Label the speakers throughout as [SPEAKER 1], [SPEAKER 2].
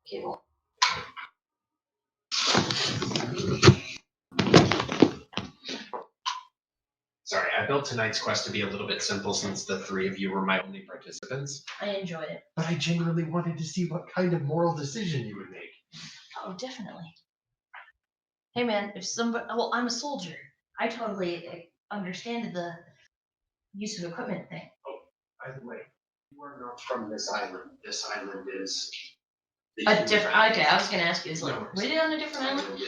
[SPEAKER 1] Okay, well.
[SPEAKER 2] Sorry, I built tonight's quest to be a little bit simple since the three of you were my only participants.
[SPEAKER 1] I enjoyed it.
[SPEAKER 2] But I genuinely wanted to see what kind of moral decision you would make.
[SPEAKER 1] Oh, definitely. Hey man, if somebody, well, I'm a soldier. I totally understand the use of equipment thing.
[SPEAKER 2] Oh, by the way, you are not from this island. This island is
[SPEAKER 1] A different. Okay, I was gonna ask you. Is like, really on a different island?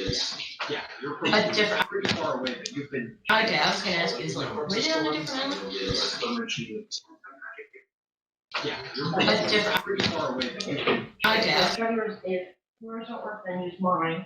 [SPEAKER 2] Yeah, you're
[SPEAKER 1] pretty
[SPEAKER 2] far away, but you've been.
[SPEAKER 1] Okay, I was gonna ask you. Is like, really on a different island?
[SPEAKER 2] Yeah, you're
[SPEAKER 1] pretty
[SPEAKER 2] far away, but you've been.
[SPEAKER 1] Okay. Trevor's if yours don't work, then use mine.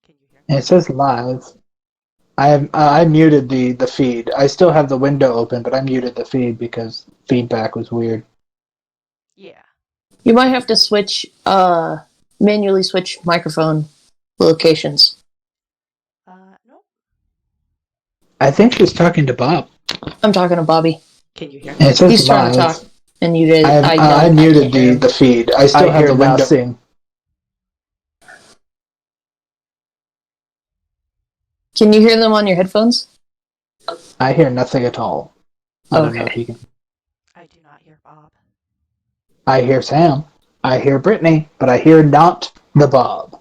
[SPEAKER 3] Can you hear me?
[SPEAKER 4] It says live. I muted the feed. I still have the window open, but I muted the feed because feedback was weird.
[SPEAKER 3] Yeah.
[SPEAKER 1] You might have to switch, manually switch microphone locations.
[SPEAKER 3] Nope.
[SPEAKER 4] I think she's talking to Bob.
[SPEAKER 1] I'm talking to Bobby.
[SPEAKER 3] Can you hear me?
[SPEAKER 4] And it says
[SPEAKER 1] He's trying
[SPEAKER 4] live.
[SPEAKER 1] to talk, and you did.
[SPEAKER 4] I muted the feed. I still have the window. Nothing.
[SPEAKER 1] Can you hear them on your headphones?
[SPEAKER 4] I hear nothing at all. I don't know if you can.
[SPEAKER 3] I do not hear Bob.
[SPEAKER 4] I hear Sam. I hear Brittany, but I hear not the Bob.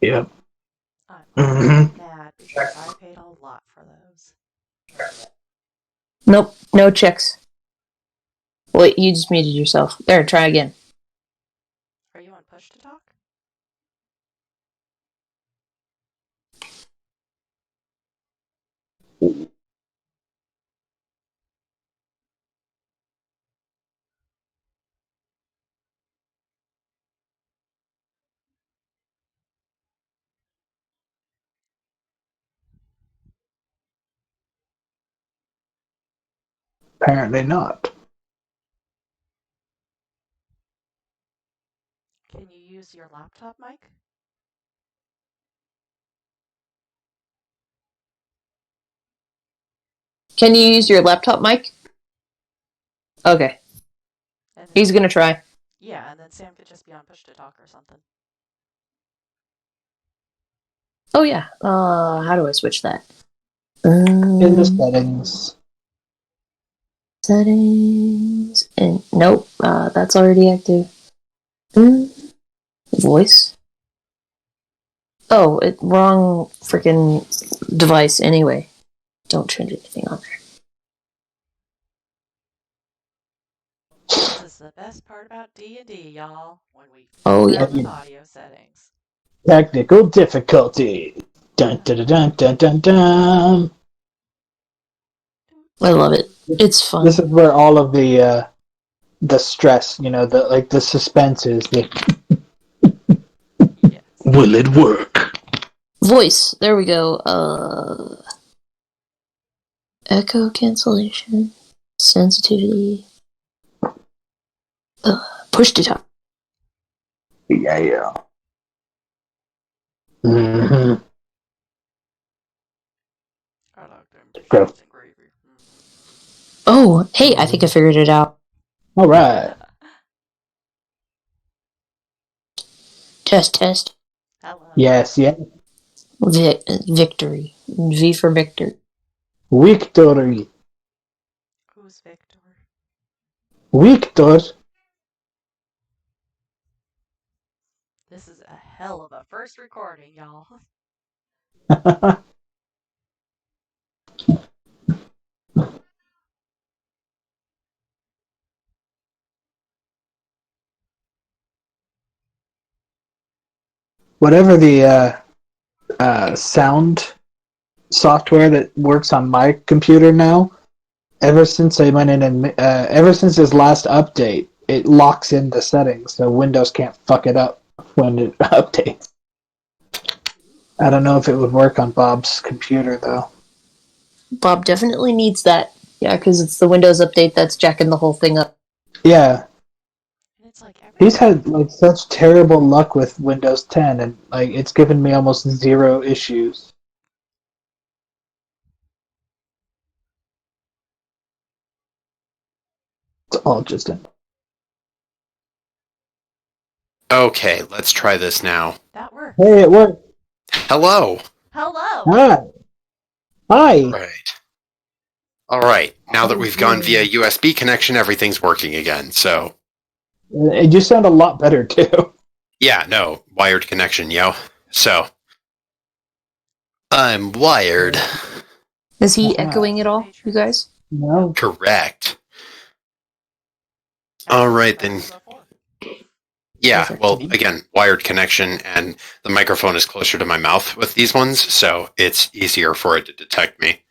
[SPEAKER 4] Yep.
[SPEAKER 3] I'm mad because I paid a lot for those.
[SPEAKER 1] Nope, no checks. Wait, you just muted yourself. There, try again.
[SPEAKER 3] Are you on push to talk?
[SPEAKER 4] Apparently not.
[SPEAKER 3] Can you use your laptop mic?
[SPEAKER 1] Can you use your laptop mic? Okay. He's gonna try.
[SPEAKER 3] Yeah, and then Sam could just be on push to talk or something.
[SPEAKER 1] Oh yeah. How do I switch that?
[SPEAKER 4] In the settings.
[SPEAKER 1] Settings. And nope. That's already active. Voice. Oh, wrong freaking device. Anyway, don't change anything on there.
[SPEAKER 3] This is the best part about D&D, y'all. When we
[SPEAKER 1] yeah.
[SPEAKER 3] audio settings.
[SPEAKER 4] Technical difficulty. Dun dun dun dun dun dun.
[SPEAKER 1] I love it. It's fun.
[SPEAKER 4] This is where all of the stress, the suspense is.
[SPEAKER 3] Yes.
[SPEAKER 4] Will it work?
[SPEAKER 1] Voice. There we go. Echo cancellation. Sensitivity. Push to talk.
[SPEAKER 4] Yeah. Mm-hmm.
[SPEAKER 3] I like them
[SPEAKER 4] Go.
[SPEAKER 3] cheese and gravy.
[SPEAKER 1] Oh, hey, I think I figured it out.
[SPEAKER 4] All right.
[SPEAKER 1] Test.
[SPEAKER 3] Hello.
[SPEAKER 4] Yes.
[SPEAKER 1] Victory. V for Victor.
[SPEAKER 4] Victory.
[SPEAKER 3] Who's Victor?
[SPEAKER 4] Victor.
[SPEAKER 3] This is a hell of a first recording, y'all.
[SPEAKER 4] Whatever the sound software that works on my computer now, ever since I went in and ever since his last update, it locks in the settings so Windows can't fuck it up when it updates. I don't know if it would work on Bob's computer though.
[SPEAKER 1] Bob definitely needs that. Yeah, because it's the Windows update that's jacking the whole thing up.
[SPEAKER 4] Yeah.
[SPEAKER 3] It's like
[SPEAKER 4] He's had such terrible luck with Windows 10 and it's given me almost zero issues. It's all just in.
[SPEAKER 2] Okay, let's try this now.
[SPEAKER 3] That works.
[SPEAKER 4] Hey, it worked.
[SPEAKER 2] Hello.
[SPEAKER 3] Hello.
[SPEAKER 4] Hi.
[SPEAKER 2] All right. Now that we've gone via USB connection, everything's working again. So.
[SPEAKER 4] You sound a lot better too.
[SPEAKER 2] Yeah, no, wired connection, yo. So. I'm wired.
[SPEAKER 1] Is he echoing at all, you guys?
[SPEAKER 4] No.
[SPEAKER 2] Correct. All right, then. Yeah,
[SPEAKER 1] Perfect.
[SPEAKER 2] well, again, wired connection, and the microphone is closer to my mouth with these ones, so it's easier for it to detect me.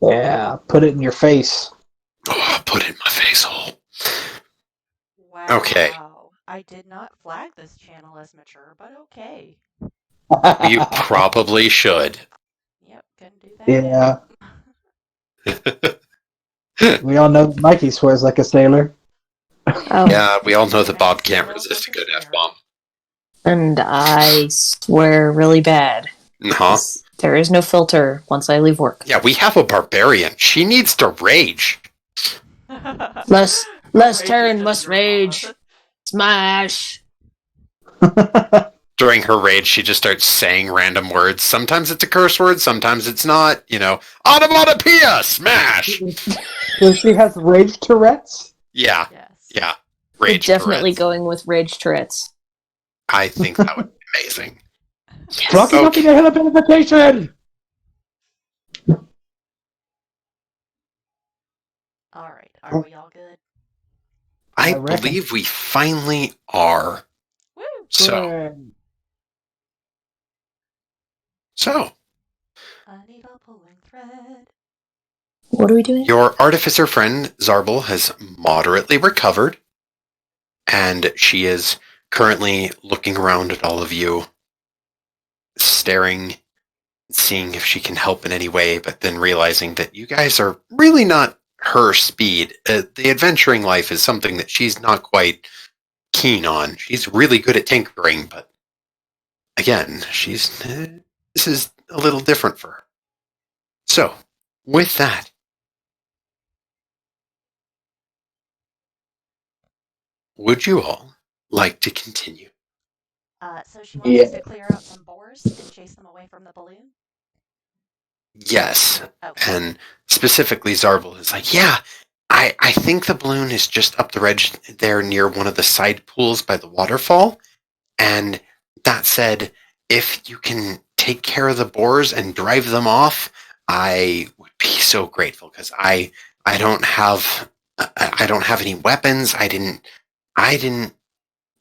[SPEAKER 4] Yeah, put it in your face.
[SPEAKER 2] Oh, put it in my face hole.
[SPEAKER 3] Wow.
[SPEAKER 2] Okay.
[SPEAKER 3] I did not flag this channel as mature, but okay.
[SPEAKER 2] You probably should.
[SPEAKER 3] Yep, couldn't do that
[SPEAKER 4] Yeah.
[SPEAKER 3] now.
[SPEAKER 4] We all know Mikey swears like a sailor.
[SPEAKER 5] Oh,
[SPEAKER 2] Yeah, we all know that Bob
[SPEAKER 3] Fancy
[SPEAKER 2] can't
[SPEAKER 3] little
[SPEAKER 2] resist a good
[SPEAKER 3] swear.
[SPEAKER 2] F-bomb.
[SPEAKER 5] and I swear really bad.
[SPEAKER 2] Uh-huh.
[SPEAKER 5] There is no filter once I leave work.
[SPEAKER 2] Yeah, we have a barbarian. She needs to rage.
[SPEAKER 5] Less
[SPEAKER 3] Rage
[SPEAKER 5] turn,
[SPEAKER 3] is
[SPEAKER 5] less
[SPEAKER 3] just your mama.
[SPEAKER 5] rage. Smash.
[SPEAKER 2] During her rage, she just starts saying random words. Sometimes it's a curse word, sometimes it's not. Onomatopoeia! Smash!
[SPEAKER 4] So she has rage Tourette's?
[SPEAKER 2] Yeah,
[SPEAKER 3] Yes.
[SPEAKER 2] yeah.
[SPEAKER 5] We're
[SPEAKER 2] Rage
[SPEAKER 5] definitely
[SPEAKER 2] Tourette's.
[SPEAKER 5] going with rage Tourette's.
[SPEAKER 2] I think that would be amazing.
[SPEAKER 4] Rocky
[SPEAKER 2] Okay.
[SPEAKER 4] Mountain Hill of Invitation!
[SPEAKER 3] Alright, are we all good?
[SPEAKER 2] I
[SPEAKER 4] I reckon.
[SPEAKER 2] believe we finally are.
[SPEAKER 3] Woo!
[SPEAKER 2] So,
[SPEAKER 3] I need a pulling thread.
[SPEAKER 5] What are we doing?
[SPEAKER 2] your artificer friend Zarbel has moderately recovered, and she is currently looking around at all of you, staring, seeing if she can help in any way, but then realizing that you guys are really not her speed. The adventuring life is something that she's not quite keen on. She's really good at tinkering, but again, this is a little different for her. So, with that, would you all like to continue?
[SPEAKER 3] So she wants us to clear out some boars and chase them away from the balloon?
[SPEAKER 2] Yes.
[SPEAKER 3] Okay.
[SPEAKER 2] And specifically, Zarbel is like, yeah, I think the balloon is just up the edge there near one of the side pools by the waterfall. And that said, if you can take care of the boars and drive them off, I would be so grateful, because I don't have any weapons. I didn't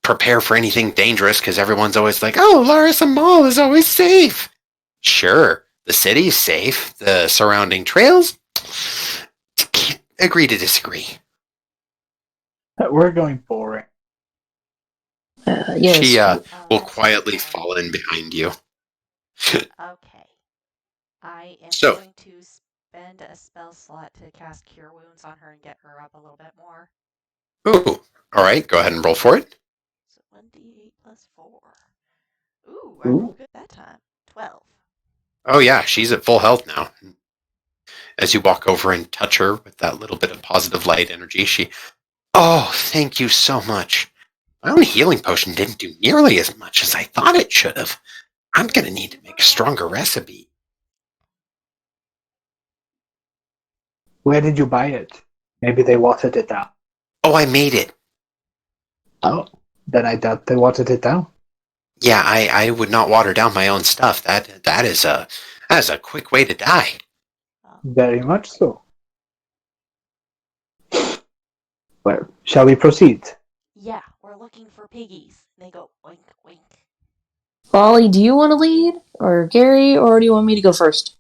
[SPEAKER 2] prepare for anything dangerous, because everyone's always like, oh, Larissa Mall is always safe. Sure, the city's safe. The surrounding trails, agree to disagree.
[SPEAKER 4] We're going boring.
[SPEAKER 5] Yes.
[SPEAKER 2] She will
[SPEAKER 3] That's
[SPEAKER 2] quietly
[SPEAKER 3] fine.
[SPEAKER 2] fall in behind you.
[SPEAKER 3] Okay. I am
[SPEAKER 2] So-
[SPEAKER 3] going to spend a spell slot to cast Cure Wounds on her and get her up a little bit more.
[SPEAKER 2] Ooh, all right, go ahead and roll for it.
[SPEAKER 3] So 1d8 plus 4. Ooh, I rolled good that time. 12.
[SPEAKER 2] Oh yeah, she's at full health now. As you walk over and touch her with that little bit of positive light energy, oh, thank you so much. My own healing potion didn't do nearly as much as I thought it should have. I'm going to need to make a stronger recipe.
[SPEAKER 4] Where did you buy it? Maybe they watered it down.
[SPEAKER 2] Oh, I made it.
[SPEAKER 4] Oh, then I doubt they watered it down.
[SPEAKER 2] Yeah, I would not water down my own stuff. That is a quick way to die.
[SPEAKER 4] Very much so. Well, shall we proceed?
[SPEAKER 3] Yeah, we're looking for piggies. They go oink, oink.
[SPEAKER 5] Ollie, do you want to lead? Or Gary? Or do you want me to go first?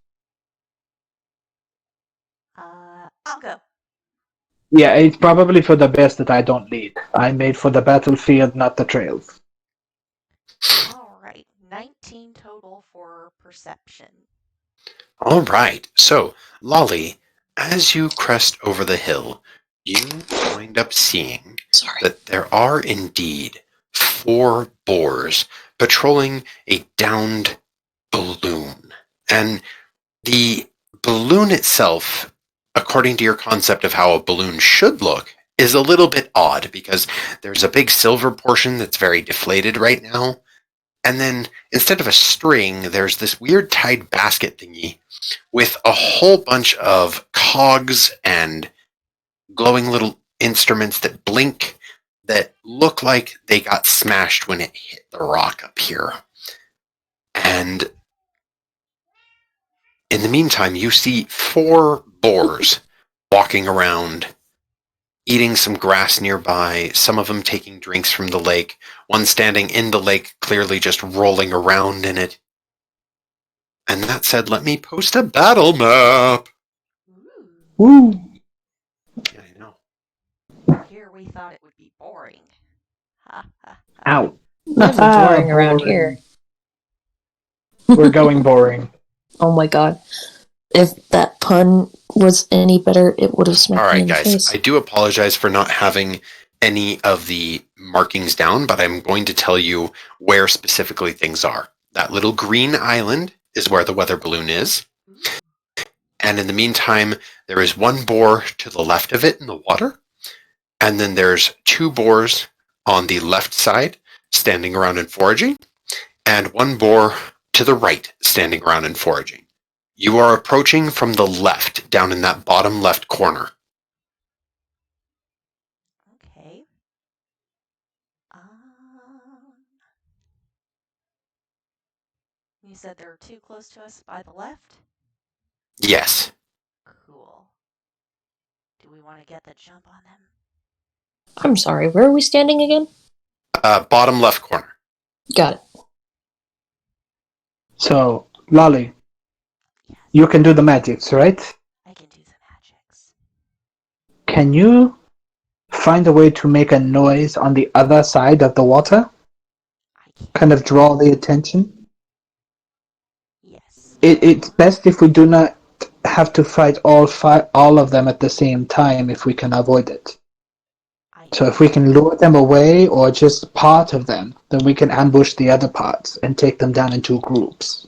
[SPEAKER 3] I'll go.
[SPEAKER 4] Yeah, it's probably for the best that I don't lead. I'm made for the battlefield, not the trails.
[SPEAKER 3] Alright, 19 total for perception.
[SPEAKER 2] All right. So, Lolly, as you crest over the hill, you wind up seeing that there are indeed 4 boars patrolling a downed balloon. And the balloon itself, according to your concept of how a balloon should look, is a little bit odd, because there's a big silver portion that's very deflated right now. And then instead of a string, there's this weird tied basket thingy with a whole bunch of cogs and glowing little instruments that blink, that look like they got smashed when it hit the rock up here. And in the meantime, you see 4 boars walking around, eating some grass nearby, some of them taking drinks from the lake, one standing in the lake, clearly just rolling around in it. And that said, let me post a battle map.
[SPEAKER 3] Ooh.
[SPEAKER 4] Woo!
[SPEAKER 2] Yeah, I know.
[SPEAKER 3] Here we thought it would be boring.
[SPEAKER 4] Ow.
[SPEAKER 5] Never boring around here.
[SPEAKER 4] We're going boring.
[SPEAKER 5] Oh my god. If that pun was any better, it would have smacked
[SPEAKER 2] All
[SPEAKER 5] me
[SPEAKER 2] right,
[SPEAKER 5] in the
[SPEAKER 2] guys.
[SPEAKER 5] face.
[SPEAKER 2] I do apologize for not having any of the markings down, but I'm going to tell you where specifically things are. That little green island is where the weather balloon is. And in the meantime, there is one boar to the left of it in the water. And then there's 2 boars on the left side standing around and foraging. And 1 boar to the right standing around and foraging. You are approaching from the left, down in that bottom left corner.
[SPEAKER 3] Okay. You said they're too close to us by the left?
[SPEAKER 2] Yes.
[SPEAKER 3] Cool. Do we want to get the jump on them?
[SPEAKER 5] I'm sorry, where are we standing again?
[SPEAKER 2] Bottom left corner.
[SPEAKER 5] Got it.
[SPEAKER 4] So, Lolly,
[SPEAKER 3] Yes.
[SPEAKER 4] you can do the magics, right?
[SPEAKER 3] I can do the magics.
[SPEAKER 4] Can you find a way to make a noise on the other side of the water?
[SPEAKER 3] I can.
[SPEAKER 4] Kind of draw the attention?
[SPEAKER 3] Yes.
[SPEAKER 4] It's best if we do not have to fight all of them at the same time if we can avoid it. So if we can lure them away or just part of them, then we can ambush the other parts and take them down into groups.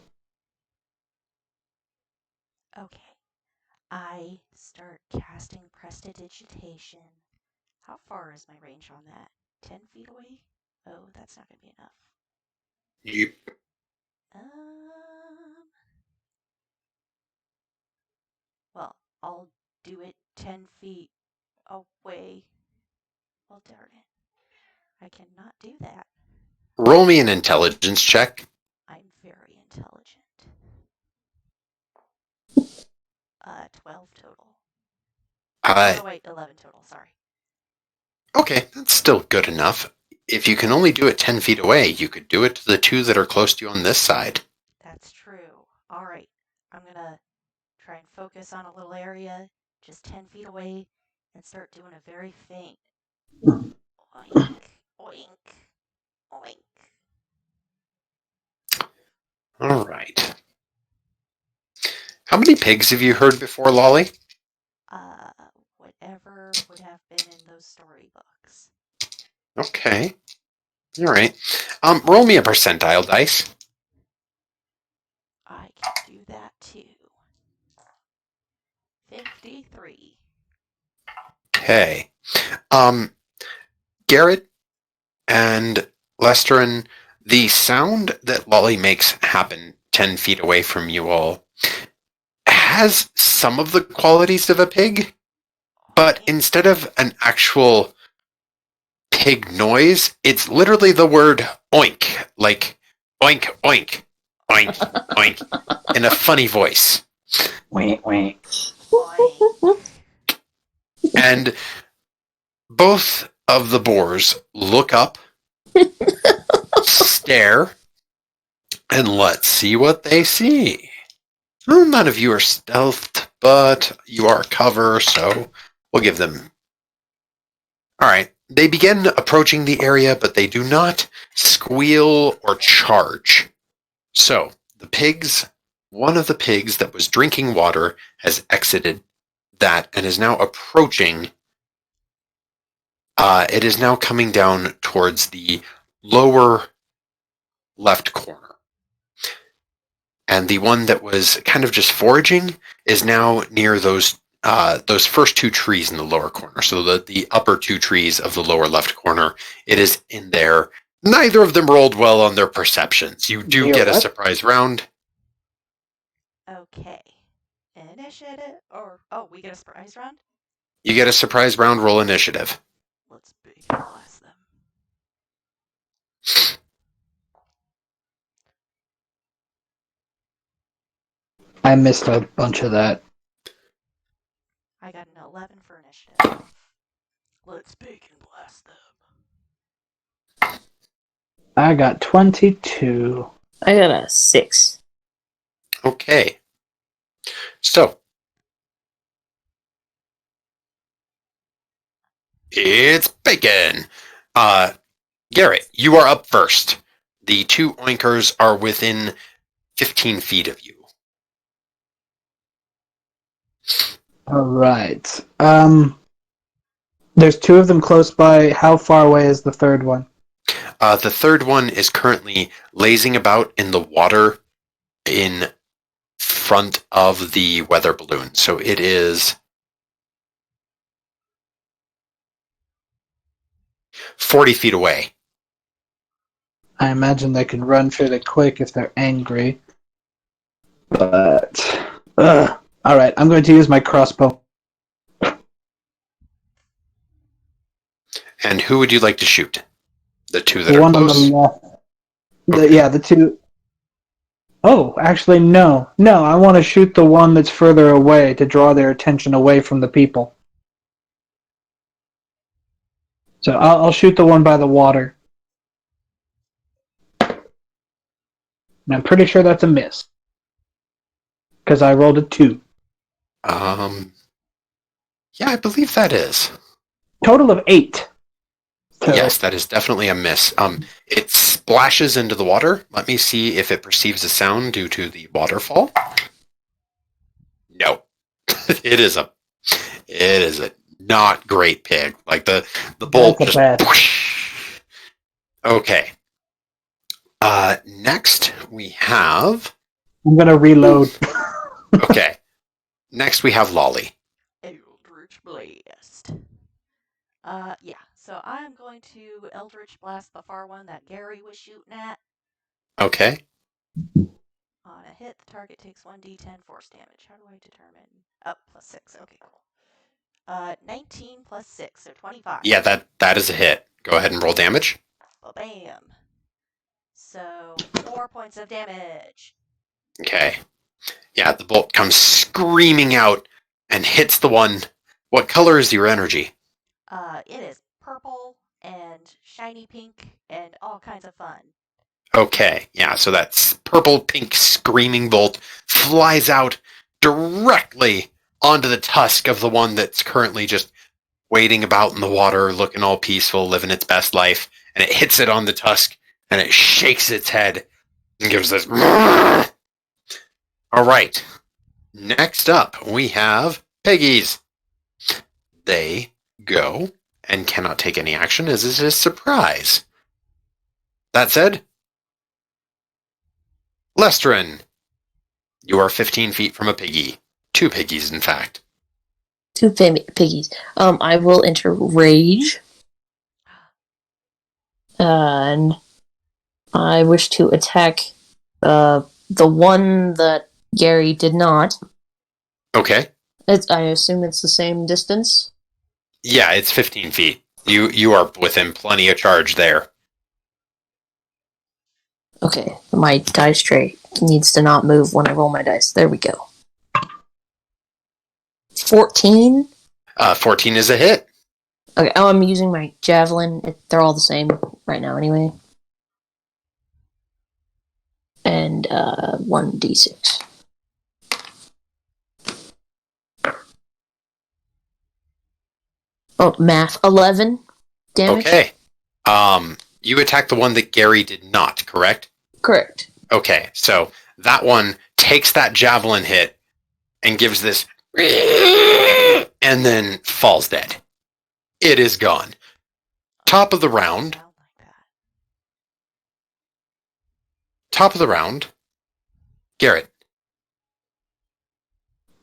[SPEAKER 3] Okay. I start casting prestidigitation. How far is my range on that? 10 feet away? Oh, that's not going to be enough.
[SPEAKER 2] You
[SPEAKER 3] Well, I'll do it 10 feet away. Well, darn it. I cannot do that.
[SPEAKER 2] roll me an intelligence check.
[SPEAKER 3] I'm very intelligent. 12 total. Oh, wait, 11 total, sorry.
[SPEAKER 2] Okay, that's still good enough. If you can only do it 10 feet away, you could do it to the 2 that are close to you on this side.
[SPEAKER 3] That's true. Alright, I'm gonna try and focus on a little area, just 10 feet away, and start doing a very faint oink, oink, oink.
[SPEAKER 2] All right. How many pigs have you heard before, Lolly?
[SPEAKER 3] Whatever would have been in those storybooks.
[SPEAKER 2] Okay. All right. Roll me a percentile dice.
[SPEAKER 3] I can do that too. 53.
[SPEAKER 2] Okay. Garret and Lesterin, the sound that Lolly makes happen 10 feet away from you all has some of the qualities of a pig, but instead of an actual pig noise, it's literally the word oink, like oink, oink, oink, oink, in a funny voice.
[SPEAKER 4] Wait, wait.
[SPEAKER 3] Oink.
[SPEAKER 2] And both of the boars look up, stare, and let's see what they see. Well, none of you are stealthed, but you are cover, so we'll give them. All right. They begin approaching the area, but they do not squeal or charge. So, the pigs, one of the pigs that was drinking water has exited that and is now approaching. It is now coming down towards the lower left corner. And the one that was kind of just foraging is now near those first 2 trees in the lower corner. So the upper 2 trees of the lower left corner, it is in there. Neither of them rolled well on their perceptions. You do get a surprise round.
[SPEAKER 3] Okay. Initiative, oh, we get a surprise round?
[SPEAKER 2] You get a surprise round, roll initiative.
[SPEAKER 3] Let's big and bless them.
[SPEAKER 4] I missed a bunch of that.
[SPEAKER 3] I got an 11 for initiative. Let's big and bless them.
[SPEAKER 4] I got 22.
[SPEAKER 5] I got a 6.
[SPEAKER 2] Okay. So, it's bacon. Garret, you are up first. The 2 oinkers are within 15 feet of you.
[SPEAKER 4] All right. There's 2 of them close by. How far away is the third one?
[SPEAKER 2] The third one is currently lazing about in the water in front of the weather balloon. So it is 40 feet away.
[SPEAKER 4] I imagine they can run fairly quick if they're angry. But... all right, I'm going to use my crossbow.
[SPEAKER 2] And who would you like to shoot? The 2 that
[SPEAKER 4] The
[SPEAKER 2] are
[SPEAKER 4] one
[SPEAKER 2] close?
[SPEAKER 4] on the left.
[SPEAKER 2] Okay.
[SPEAKER 4] The 2... Oh, actually, no. No, I want to shoot the one that's further away to draw their attention away from the people. So I'll shoot the one by the water. And I'm pretty sure that's a miss. Because I rolled a 2.
[SPEAKER 2] Yeah, I believe that is.
[SPEAKER 4] Total of 8. So,
[SPEAKER 2] Yes, that is definitely a miss. It splashes into the water. Let me see if it perceives a sound due to the waterfall. No. It is a not great pig. Like the bolt
[SPEAKER 4] That's
[SPEAKER 2] just
[SPEAKER 4] a bad.
[SPEAKER 2] whoosh. Okay. Next we have
[SPEAKER 4] I'm going to reload.
[SPEAKER 2] okay. Next we have Lolly.
[SPEAKER 3] Eldritch Blast. Yeah. So I'm going to Eldritch Blast the far one that Gary was shooting at.
[SPEAKER 2] Okay.
[SPEAKER 3] On a hit, the target takes 1d10 force damage. How do I determine? Up +6. Okay, cool. 19 plus 6, so 25.
[SPEAKER 2] Yeah, that is a hit. Go ahead and roll damage.
[SPEAKER 3] Bam. So 4 points of damage.
[SPEAKER 2] Okay. Yeah, the bolt comes screaming out and hits the one. What color is your energy?
[SPEAKER 3] It is purple and shiny pink and all kinds of fun.
[SPEAKER 2] Okay, yeah, so that purple pink screaming bolt flies out directly onto the tusk of the one that's currently just wading about in the water, looking all peaceful, living its best life, and it hits it on the tusk, and it shakes its head and gives this. All right, next up we have piggies. They go and cannot take any action as it is a surprise. That said, Lestrin, you are 15 feet from a piggy. 2 piggies, in fact.
[SPEAKER 5] 2 piggies. I will enter rage. And I wish to attack the one that Gary did not.
[SPEAKER 2] Okay.
[SPEAKER 5] I assume it's the same distance?
[SPEAKER 2] Yeah, it's 15 feet. You are within plenty of charge there.
[SPEAKER 5] Okay, my dice tray needs to not move when I roll my dice. There we go. 14?
[SPEAKER 2] 14 is a hit.
[SPEAKER 5] Okay, I'm using my javelin. They're all the same right now anyway. And 1d6. Oh, math. 11 damage?
[SPEAKER 2] Okay. You attack the one that Gary did not, correct?
[SPEAKER 5] Correct.
[SPEAKER 2] Okay, so that one takes that javelin hit and gives this and then falls dead. It is gone. Top of the round. Top of the round. Garret.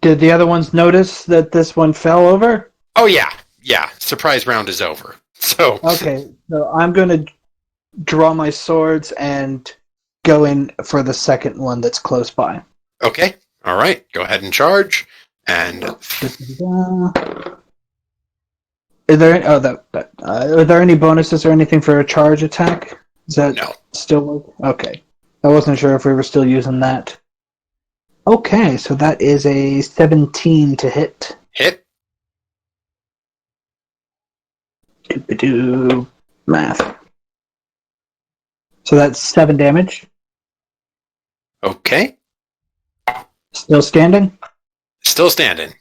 [SPEAKER 4] Did the other ones notice that this one fell over?
[SPEAKER 2] Oh, yeah. Yeah. Surprise round is over. So.
[SPEAKER 4] Okay, so I'm going to draw my swords and go in for the second one that's close by.
[SPEAKER 2] Okay. All right. Go ahead and charge. And.
[SPEAKER 4] Are there any bonuses or anything for a charge attack? Is that
[SPEAKER 2] No.
[SPEAKER 4] still work? Okay. I wasn't sure if we were still using that. Okay, so that is a 17 to hit.
[SPEAKER 2] Hit.
[SPEAKER 4] Do math. So that's 7 damage.
[SPEAKER 2] Okay.
[SPEAKER 4] Still standing?
[SPEAKER 2] Still standing.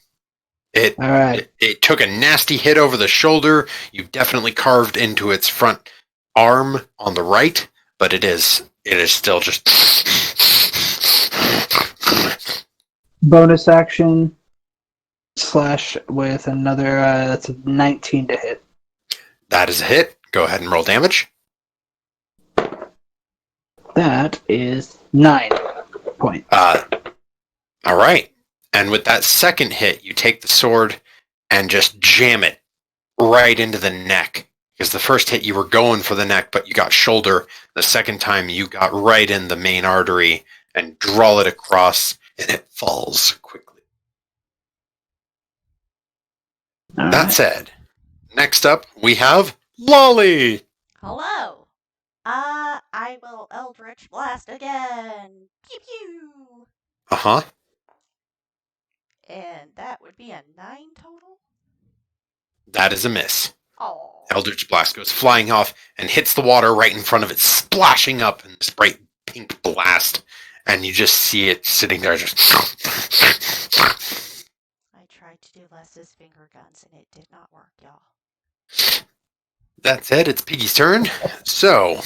[SPEAKER 4] All right.
[SPEAKER 2] It took a nasty hit over the shoulder. You've definitely carved into its front arm on the right, but it is still just.
[SPEAKER 4] Bonus action slash with another. That's a 19 to hit.
[SPEAKER 2] That is a hit. Go ahead and roll damage.
[SPEAKER 4] That is 9 points.
[SPEAKER 2] All right. And with that second hit, you take the sword and just jam it right into the neck. Because the first hit you were going for the neck, but you got shoulder. The second time you got right in the main artery and draw it across, and it falls quickly.
[SPEAKER 4] All
[SPEAKER 2] That
[SPEAKER 4] right.
[SPEAKER 2] said, next up we have Lolly.
[SPEAKER 3] Hello. I will Eldritch Blast again. Pew pew.
[SPEAKER 2] Uh-huh.
[SPEAKER 3] And that would be a 9 total?
[SPEAKER 2] That is a miss.
[SPEAKER 3] Oh.
[SPEAKER 2] Eldritch Blast goes flying off and hits the water right in front of it, splashing up in this bright pink blast. And you just see it sitting there just...
[SPEAKER 3] I tried to do Les's finger guns and it did not work, y'all.
[SPEAKER 2] That said, it's Piggy's turn. So...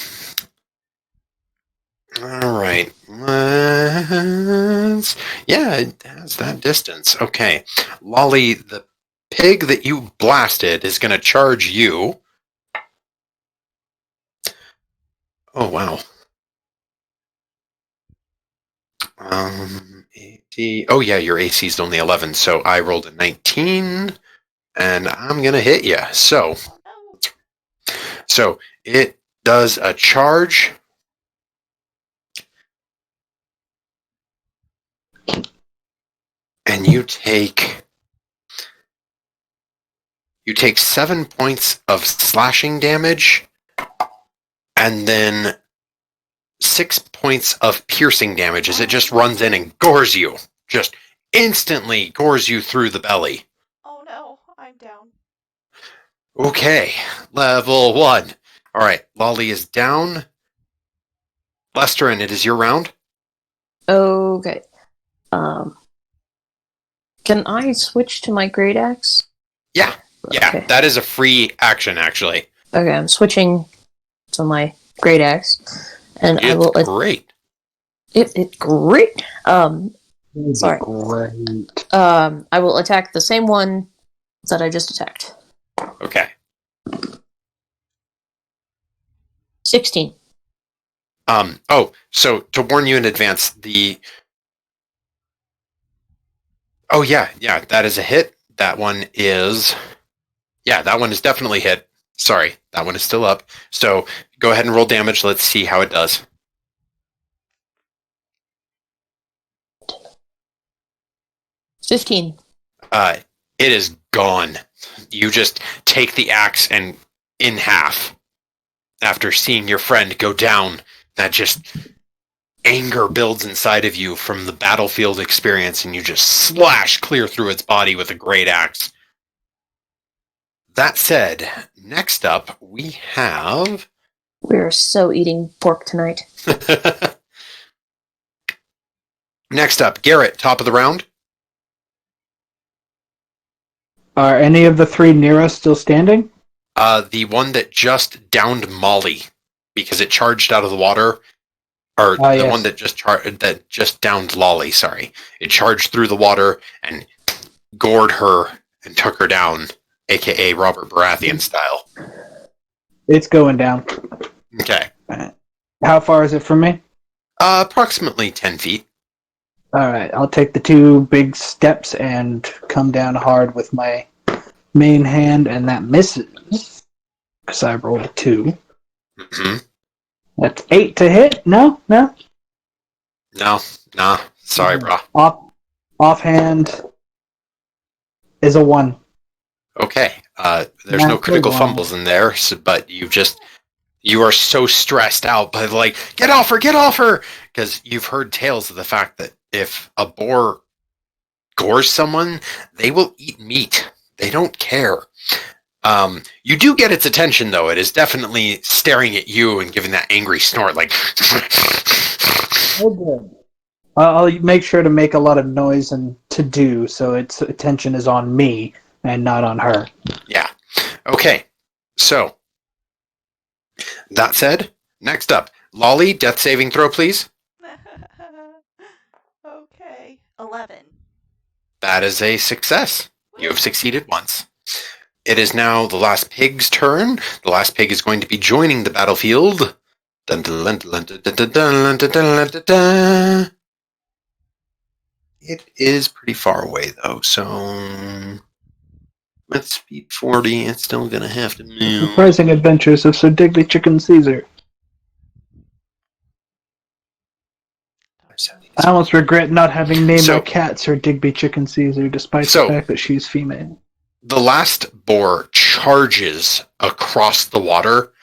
[SPEAKER 2] Alright. Yeah, it has that distance. Okay. Lolly, the pig that you blasted is going to charge you. Oh, wow. AC. Oh, yeah, your AC is only 11, so I rolled a 19, and I'm going to hit you. So it does a charge. And you take 7 points of slashing damage, and then 6 points of piercing damage as it just runs in and gores you. Just instantly gores you through the belly.
[SPEAKER 3] Oh no, I'm down.
[SPEAKER 2] Okay, level 1. Alright, Lolly is down. Lester, and it is your round.
[SPEAKER 5] Okay. Can I switch to my great axe?
[SPEAKER 2] Yeah,
[SPEAKER 5] Okay.
[SPEAKER 2] that is a free action, actually.
[SPEAKER 5] Okay, I'm switching to my great axe, and I will.
[SPEAKER 2] Great.
[SPEAKER 5] It's great. Sorry.
[SPEAKER 4] Great.
[SPEAKER 5] I will attack the same one that I just attacked.
[SPEAKER 2] Okay.
[SPEAKER 5] 16.
[SPEAKER 2] So to warn you in advance, Oh, yeah, that is a hit. That one is definitely hit. Sorry, that one is still up. So go ahead and roll damage. Let's see how it does.
[SPEAKER 5] $15.
[SPEAKER 2] It is gone. You just take the axe and in half. After seeing your friend go down, that just anger builds inside of you from the battlefield experience, and you just slash clear through its body with a great axe. That said, next up we have...
[SPEAKER 5] We're so eating pork tonight.
[SPEAKER 2] Next up, Garret, top of the round.
[SPEAKER 4] Are any of the 3 near us still standing?
[SPEAKER 2] The one that just downed Molly because it charged out of the water, or the
[SPEAKER 4] Yes.
[SPEAKER 2] one that just downed Lolly. Sorry, it charged through the water and gored her and took her down, aka Robert Baratheon style.
[SPEAKER 4] It's going down.
[SPEAKER 2] Okay,
[SPEAKER 4] How far is it from me?
[SPEAKER 2] approximately 10 feet.
[SPEAKER 4] Alright, I'll take the 2 big steps and come down hard with my main hand, and that misses. Because I rolled a 2.
[SPEAKER 2] Mm-hmm.
[SPEAKER 4] That's 8 to hit? No?
[SPEAKER 2] No, nah. Sorry, brah.
[SPEAKER 4] Offhand is a 1.
[SPEAKER 2] Okay. There's no critical fumbles in there, but you are so stressed out by get off her, because you've heard tales of the fact that if a boar gores someone, they will eat meat. They don't care. You do get its attention, though. It is definitely staring at you and giving that angry snort, like...
[SPEAKER 4] Oh, good. I'll make sure to make a lot of noise and to-do, so its attention is on me and not on her.
[SPEAKER 2] Yeah. Okay. So, That said, next up, Lolly, death saving throw, please.
[SPEAKER 3] Okay. 11.
[SPEAKER 2] That is a success. You have succeeded once. It is now the last pig's turn. The last pig is going to be joining the battlefield. It is pretty far away, though, so with speed 40, it's still going to have to move.
[SPEAKER 4] Surprising Adventures of Sir Digby Chicken Caesar. I almost regret not having named my cat Sir Digby Chicken Caesar, despite the fact that she's female.
[SPEAKER 2] The last boar charges across the water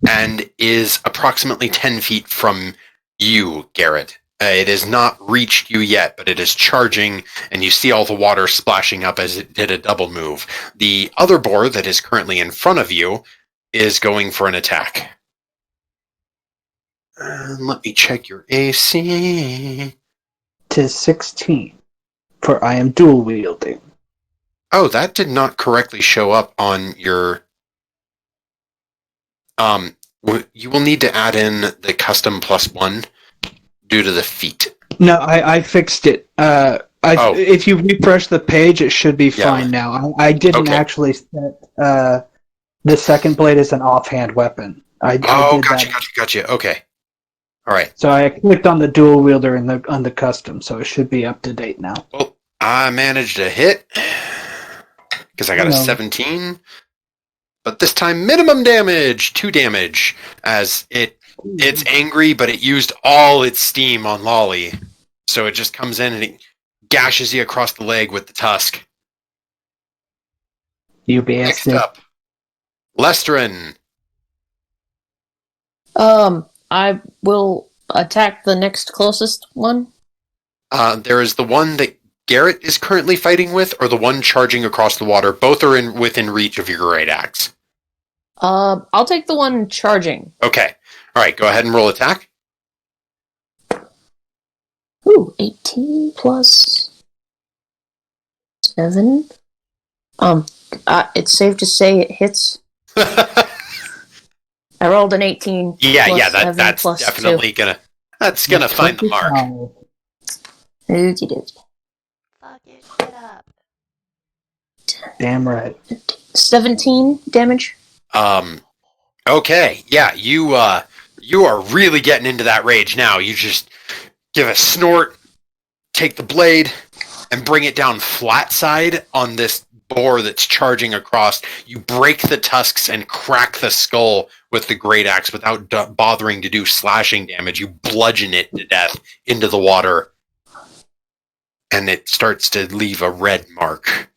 [SPEAKER 2] and is approximately 10 feet from you, Garret. It has not reached you yet, but it is charging, and you see all the water splashing up as it did a double move. The other boar that is currently in front of you is going for an attack. Let me check your AC.
[SPEAKER 4] 'Tis 16, for I am dual wielding.
[SPEAKER 2] Oh, that did not correctly show up on your... you will need to add in the custom +1 due to the feat.
[SPEAKER 4] No, I fixed it. If you refresh the page, it should be fine now. I didn't actually set the second blade as an offhand weapon.
[SPEAKER 2] Gotcha. Okay. All right.
[SPEAKER 4] So I clicked on the dual wielder on the custom, so it should be up to date now.
[SPEAKER 2] Well, I managed to hit because I got a 17, but this time minimum damage, 2 damage, as it's angry, but it used all its steam on Lolly, so it just comes in and it gashes you across the leg with the tusk.
[SPEAKER 4] You bastard.
[SPEAKER 2] Next up, Lestrin.
[SPEAKER 5] I will attack the next closest one.
[SPEAKER 2] There is the one that Garret is currently fighting with, or the one charging across the water. Both are within reach of your great axe.
[SPEAKER 5] I'll take the one charging.
[SPEAKER 2] Okay. All right, go ahead and roll attack.
[SPEAKER 5] Ooh, 18 plus 7. It's safe to say it hits. I rolled an 18.
[SPEAKER 2] That's definitely 2. gonna find the mark.
[SPEAKER 5] Okie dokie.
[SPEAKER 3] Fuck it, shut up.
[SPEAKER 4] Damn right.
[SPEAKER 5] 17 damage.
[SPEAKER 2] Okay, yeah, you are really getting into that rage now. You just give a snort, take the blade, and bring it down flat side on this boar that's charging across. You break the tusks and crack the skull with the great axe without bothering to do slashing damage. You bludgeon it to death into the water, and it starts to leave a red mark.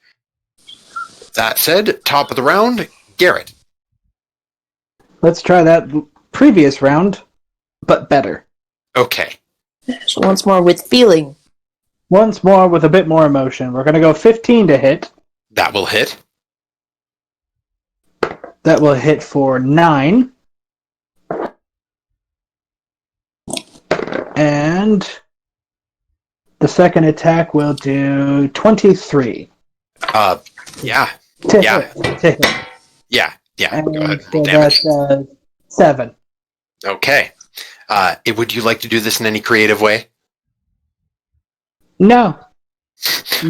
[SPEAKER 2] That said, top of the round, Garret.
[SPEAKER 4] Let's try that previous round, but better.
[SPEAKER 2] Okay.
[SPEAKER 5] So once more with feeling.
[SPEAKER 4] Once more with a bit more emotion. We're going to go 15 to hit.
[SPEAKER 2] That will hit.
[SPEAKER 4] That will hit for 9. And the second attack will do 23.
[SPEAKER 2] Yeah.
[SPEAKER 4] To hit.
[SPEAKER 2] Yeah.
[SPEAKER 4] And
[SPEAKER 2] go ahead.
[SPEAKER 4] so
[SPEAKER 2] Roll damage.
[SPEAKER 4] that's 7.
[SPEAKER 2] Okay. Would you like to do this in any creative way?
[SPEAKER 4] No, through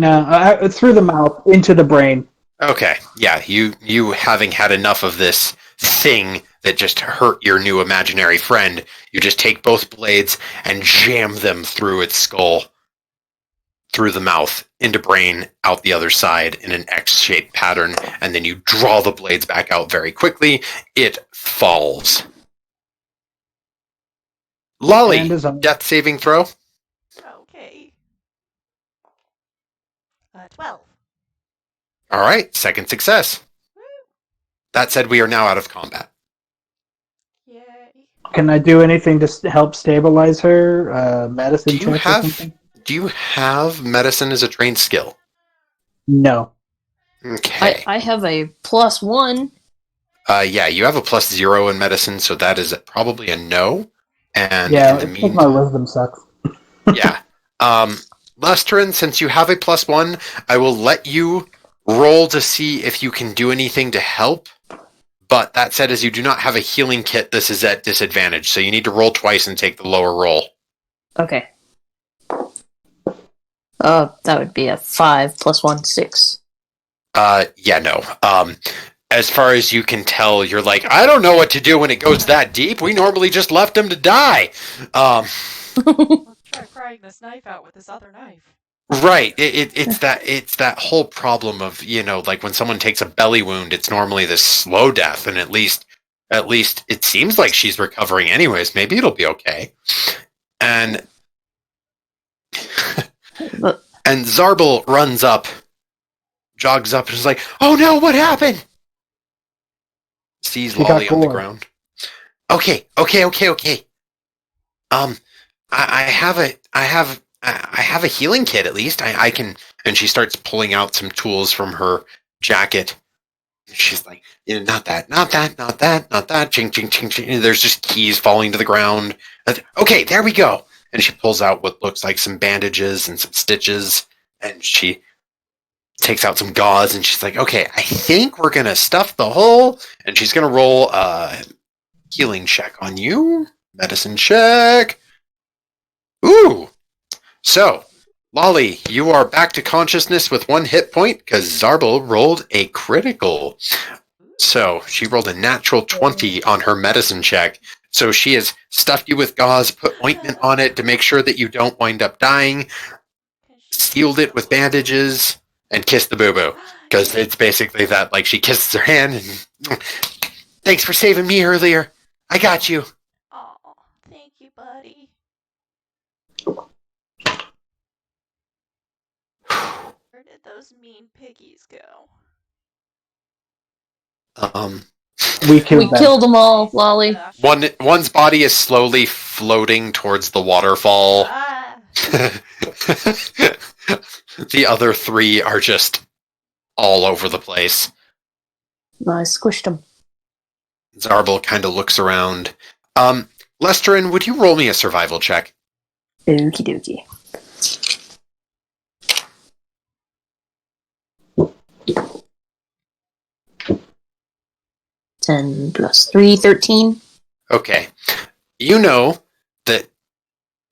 [SPEAKER 4] the mouth, into the brain.
[SPEAKER 2] Okay. Yeah, you having had enough of this thing that just hurt your new imaginary friend, you just take both blades and jam them through its skull, through the mouth, into brain, out the other side in an X-shaped pattern, and then you draw the blades back out very quickly. It falls. Lolly, death saving throw.
[SPEAKER 3] Okay. 12.
[SPEAKER 2] All right, second success.
[SPEAKER 3] Woo.
[SPEAKER 2] That said, we are now out of combat.
[SPEAKER 3] Yay.
[SPEAKER 4] Can I do anything to help stabilize her? Medicine check or something?
[SPEAKER 2] Do you have medicine as a trained skill?
[SPEAKER 4] No.
[SPEAKER 2] Okay.
[SPEAKER 5] I have a +1.
[SPEAKER 2] Yeah, you have a +0 in medicine, so that is probably a no. And
[SPEAKER 4] yeah,
[SPEAKER 2] in the meantime,
[SPEAKER 4] my wisdom sucks.
[SPEAKER 2] yeah. Lestrin, since you have a +1, I will let you roll to see if you can do anything to help. But that said, as you do not have a healing kit, this is at disadvantage. So you need to roll twice and take the lower roll.
[SPEAKER 5] Okay. That would be a 5 plus 1, 6.
[SPEAKER 2] Yeah, no. As far as you can tell, you're like, I don't know what to do when it goes that deep. We normally just left him to die.
[SPEAKER 3] Let's try prying this knife out with this other knife.
[SPEAKER 2] Right. It's that whole problem of, like when someone takes a belly wound, it's normally this slow death, and at least it seems like she's recovering anyways. Maybe it'll be okay. And and Zarbel runs up, jogs up, and is like, "Oh no, what happened?" Sees Lolly on the ground. Okay. I have a healing kit at least. I can, and she starts pulling out some tools from her jacket. She's like, not that. Ching, ching, ching, ching. There's just keys falling to the ground. Okay, there we go. And she pulls out what looks like some bandages and some stitches, and she takes out some gauze, and she's like, okay, I think we're going to stuff the hole, and she's going to roll a healing check on you. Medicine check. Ooh. So, Lolly, you are back to consciousness with 1 hit point because Zarbel rolled a critical. So, she rolled a natural 20 on her medicine check. So she has stuffed you with gauze, put ointment on it to make sure that you don't wind up dying, sealed it with bandages, and kissed the boo-boo. Because it's basically that, like, she kisses her hand and, thanks for saving me earlier. I got you.
[SPEAKER 3] Oh, thank you, buddy. Where did those mean piggies go?
[SPEAKER 4] We killed them
[SPEAKER 5] all, Lolly.
[SPEAKER 2] One's body is slowly floating towards the waterfall. The other 3 are just all over the place.
[SPEAKER 5] I squished them.
[SPEAKER 2] Zarbel kind of looks around. Lesterin, would you roll me a survival check?
[SPEAKER 5] Okie dokie. Ten plus 3, 13.
[SPEAKER 2] Okay. You know that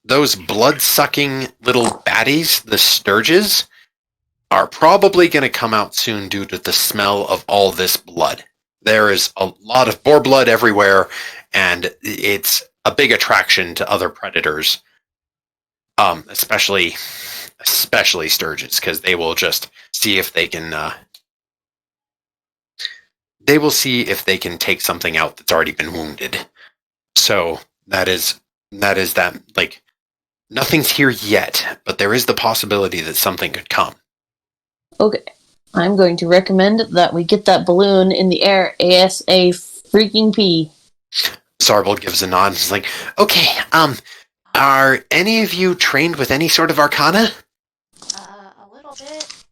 [SPEAKER 2] those blood-sucking little baddies, the sturges, are probably going to come out soon due to the smell of all this blood. There is a lot of boar blood everywhere, and it's a big attraction to other predators, especially sturges, because they will just see if they can. They will see if they can take something out that's already been wounded. So that is that. Like, nothing's here yet, but there is the possibility that something could come.
[SPEAKER 5] Okay. I'm going to recommend that we get that balloon in the air ASA freaking P.
[SPEAKER 2] Zarbel gives a nod. He's like, okay, are any of you trained with any sort of arcana?
[SPEAKER 3] A little bit.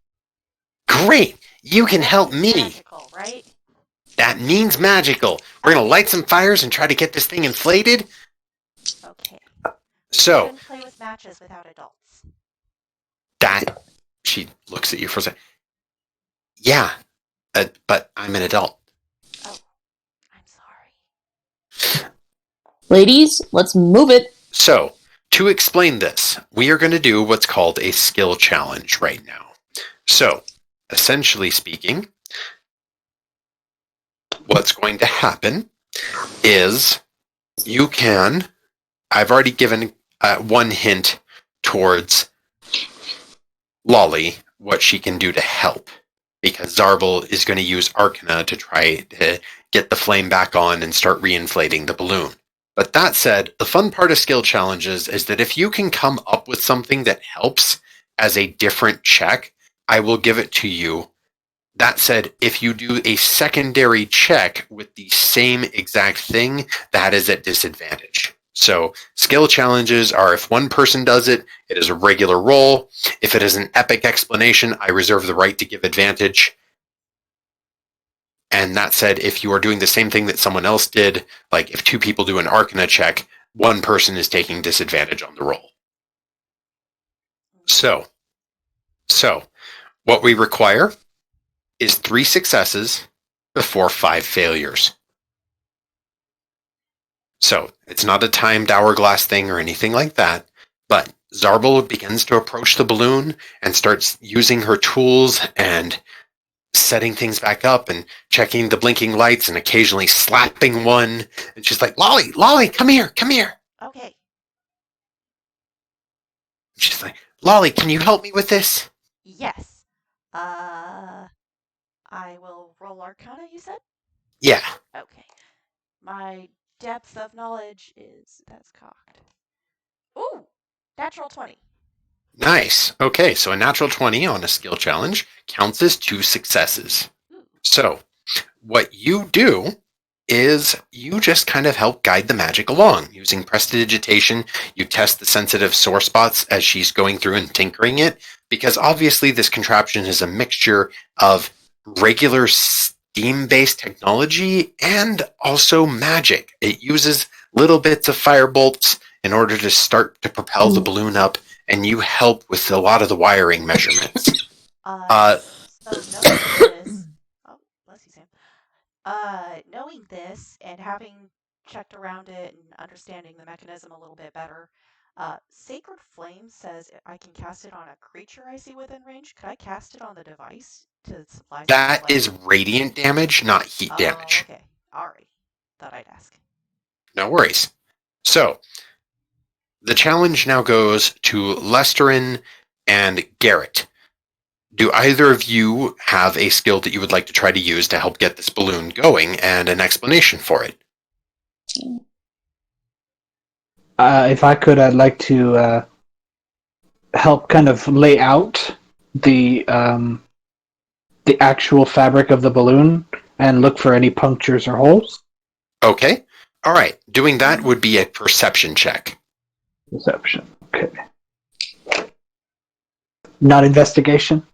[SPEAKER 2] Great! You can help me.
[SPEAKER 3] Magical, right?
[SPEAKER 2] That means magical. We're gonna light some fires and try to get this thing inflated.
[SPEAKER 3] Okay.
[SPEAKER 2] So,
[SPEAKER 3] Shouldn't play with matches without adults.
[SPEAKER 2] that... She looks at you for a second. Yeah, but I'm an adult.
[SPEAKER 3] Oh, I'm sorry.
[SPEAKER 5] Ladies, let's move it.
[SPEAKER 2] So, to explain this, we are going to do what's called a skill challenge right now. So, essentially speaking, what's going to happen is you can... I've already given 1 hint towards Lolly what she can do to help, because Zarbel is going to use Arcana to try to get the flame back on and start reinflating the balloon. But that said, the fun part of skill challenges is that if you can come up with something that helps as a different check, I will give it to you. That said, if you do a secondary check with the same exact thing, that is at disadvantage. So skill challenges are, if one person does it, it is a regular roll. If it is an epic explanation, I reserve the right to give advantage. And that said, if you are doing the same thing that someone else did, like if 2 people do an Arcana check, 1 person is taking disadvantage on the roll. So what we require is 3 successes before 5 failures. So it's not a timed hourglass thing or anything like that, but Zarbel begins to approach the balloon and starts using her tools and setting things back up and checking the blinking lights and occasionally slapping one. And she's like, Lolly, come here.
[SPEAKER 3] Okay.
[SPEAKER 2] She's like, Lolly, can you help me with this?
[SPEAKER 3] Yes. I will roll Arcana, you said?
[SPEAKER 2] Yeah.
[SPEAKER 3] Okay. My depth of knowledge that's cocked. Ooh! Natural 20.
[SPEAKER 2] Nice. Okay, so a natural 20 on a skill challenge counts as 2 successes.
[SPEAKER 3] Ooh.
[SPEAKER 2] So what you do is you just kind of help guide the magic along. Using prestidigitation, you test the sensitive sore spots as she's going through and tinkering it, because obviously this contraption is a mixture of regular steam-based technology and also magic. It uses little bits of fire bolts in order to start to propel the balloon up, and you help with a lot of the wiring measurements.
[SPEAKER 3] So knowing this, oh, bless you, Sam. Knowing this and having checked around it and understanding the mechanism a little bit better, Sacred Flame says I can cast it on a creature I see within range. Could I cast it on the device to supply some
[SPEAKER 2] That is radiant damage, not heat damage.
[SPEAKER 3] Okay. Alright. Thought I'd ask.
[SPEAKER 2] No worries. So, the challenge now goes to Lesterin and Garret. Do either of you have a skill that you would like to try to use to help get this balloon going and an explanation for it?
[SPEAKER 4] If I could, I'd like to help kind of lay out the actual fabric of the balloon and look for any punctures or holes.
[SPEAKER 2] Okay. All right. Doing that would be a perception check.
[SPEAKER 4] Perception. Okay. Not investigation?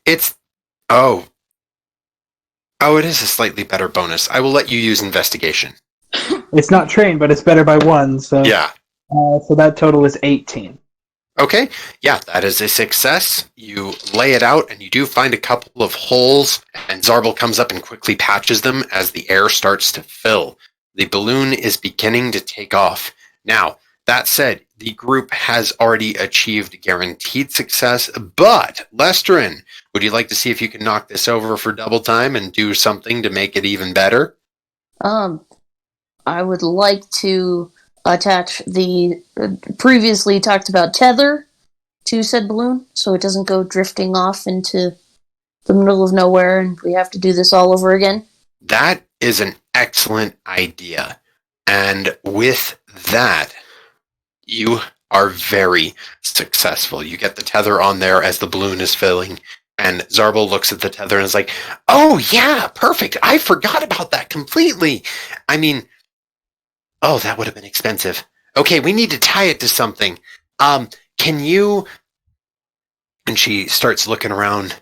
[SPEAKER 2] It's... Oh, it is a slightly better bonus. I will let you use investigation.
[SPEAKER 4] It's not trained, but it's better by 1, so...
[SPEAKER 2] Yeah.
[SPEAKER 4] So that total is 18.
[SPEAKER 2] Okay, yeah, that is a success. You lay it out, and you do find a couple of holes, and Zarbel comes up and quickly patches them as the air starts to fill. The balloon is beginning to take off. Now, that said, the group has already achieved guaranteed success, but, Lesterin, would you like to see if you can knock this over for double time and do something to make it even better?
[SPEAKER 5] I would like to attach the previously talked about tether to said balloon so it doesn't go drifting off into the middle of nowhere and we have to do this all over again.
[SPEAKER 2] That is an excellent idea. And with that, you are very successful. You get the tether on there as the balloon is filling, and Zarbel looks at the tether and is like, oh yeah, perfect. I forgot about that completely. I mean, oh, that would have been expensive. Okay, we need to tie it to something. Can you... And she starts looking around.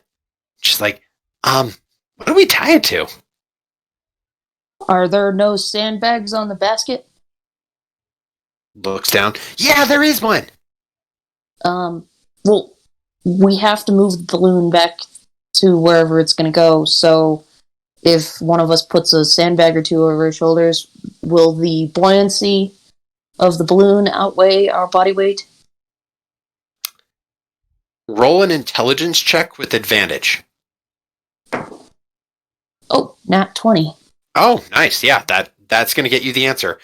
[SPEAKER 2] She's like, what do we tie it to?
[SPEAKER 5] Are there no sandbags on the basket?
[SPEAKER 2] Looks down. Yeah, there is one.
[SPEAKER 5] Well, we have to move the balloon back to wherever it's going to go, so if one of us puts a sandbag or two over our shoulders, will the buoyancy of the balloon outweigh our body weight?
[SPEAKER 2] Roll an intelligence check with advantage.
[SPEAKER 5] Oh, nat 20.
[SPEAKER 2] Oh, nice. Yeah, that's going to get you the answer.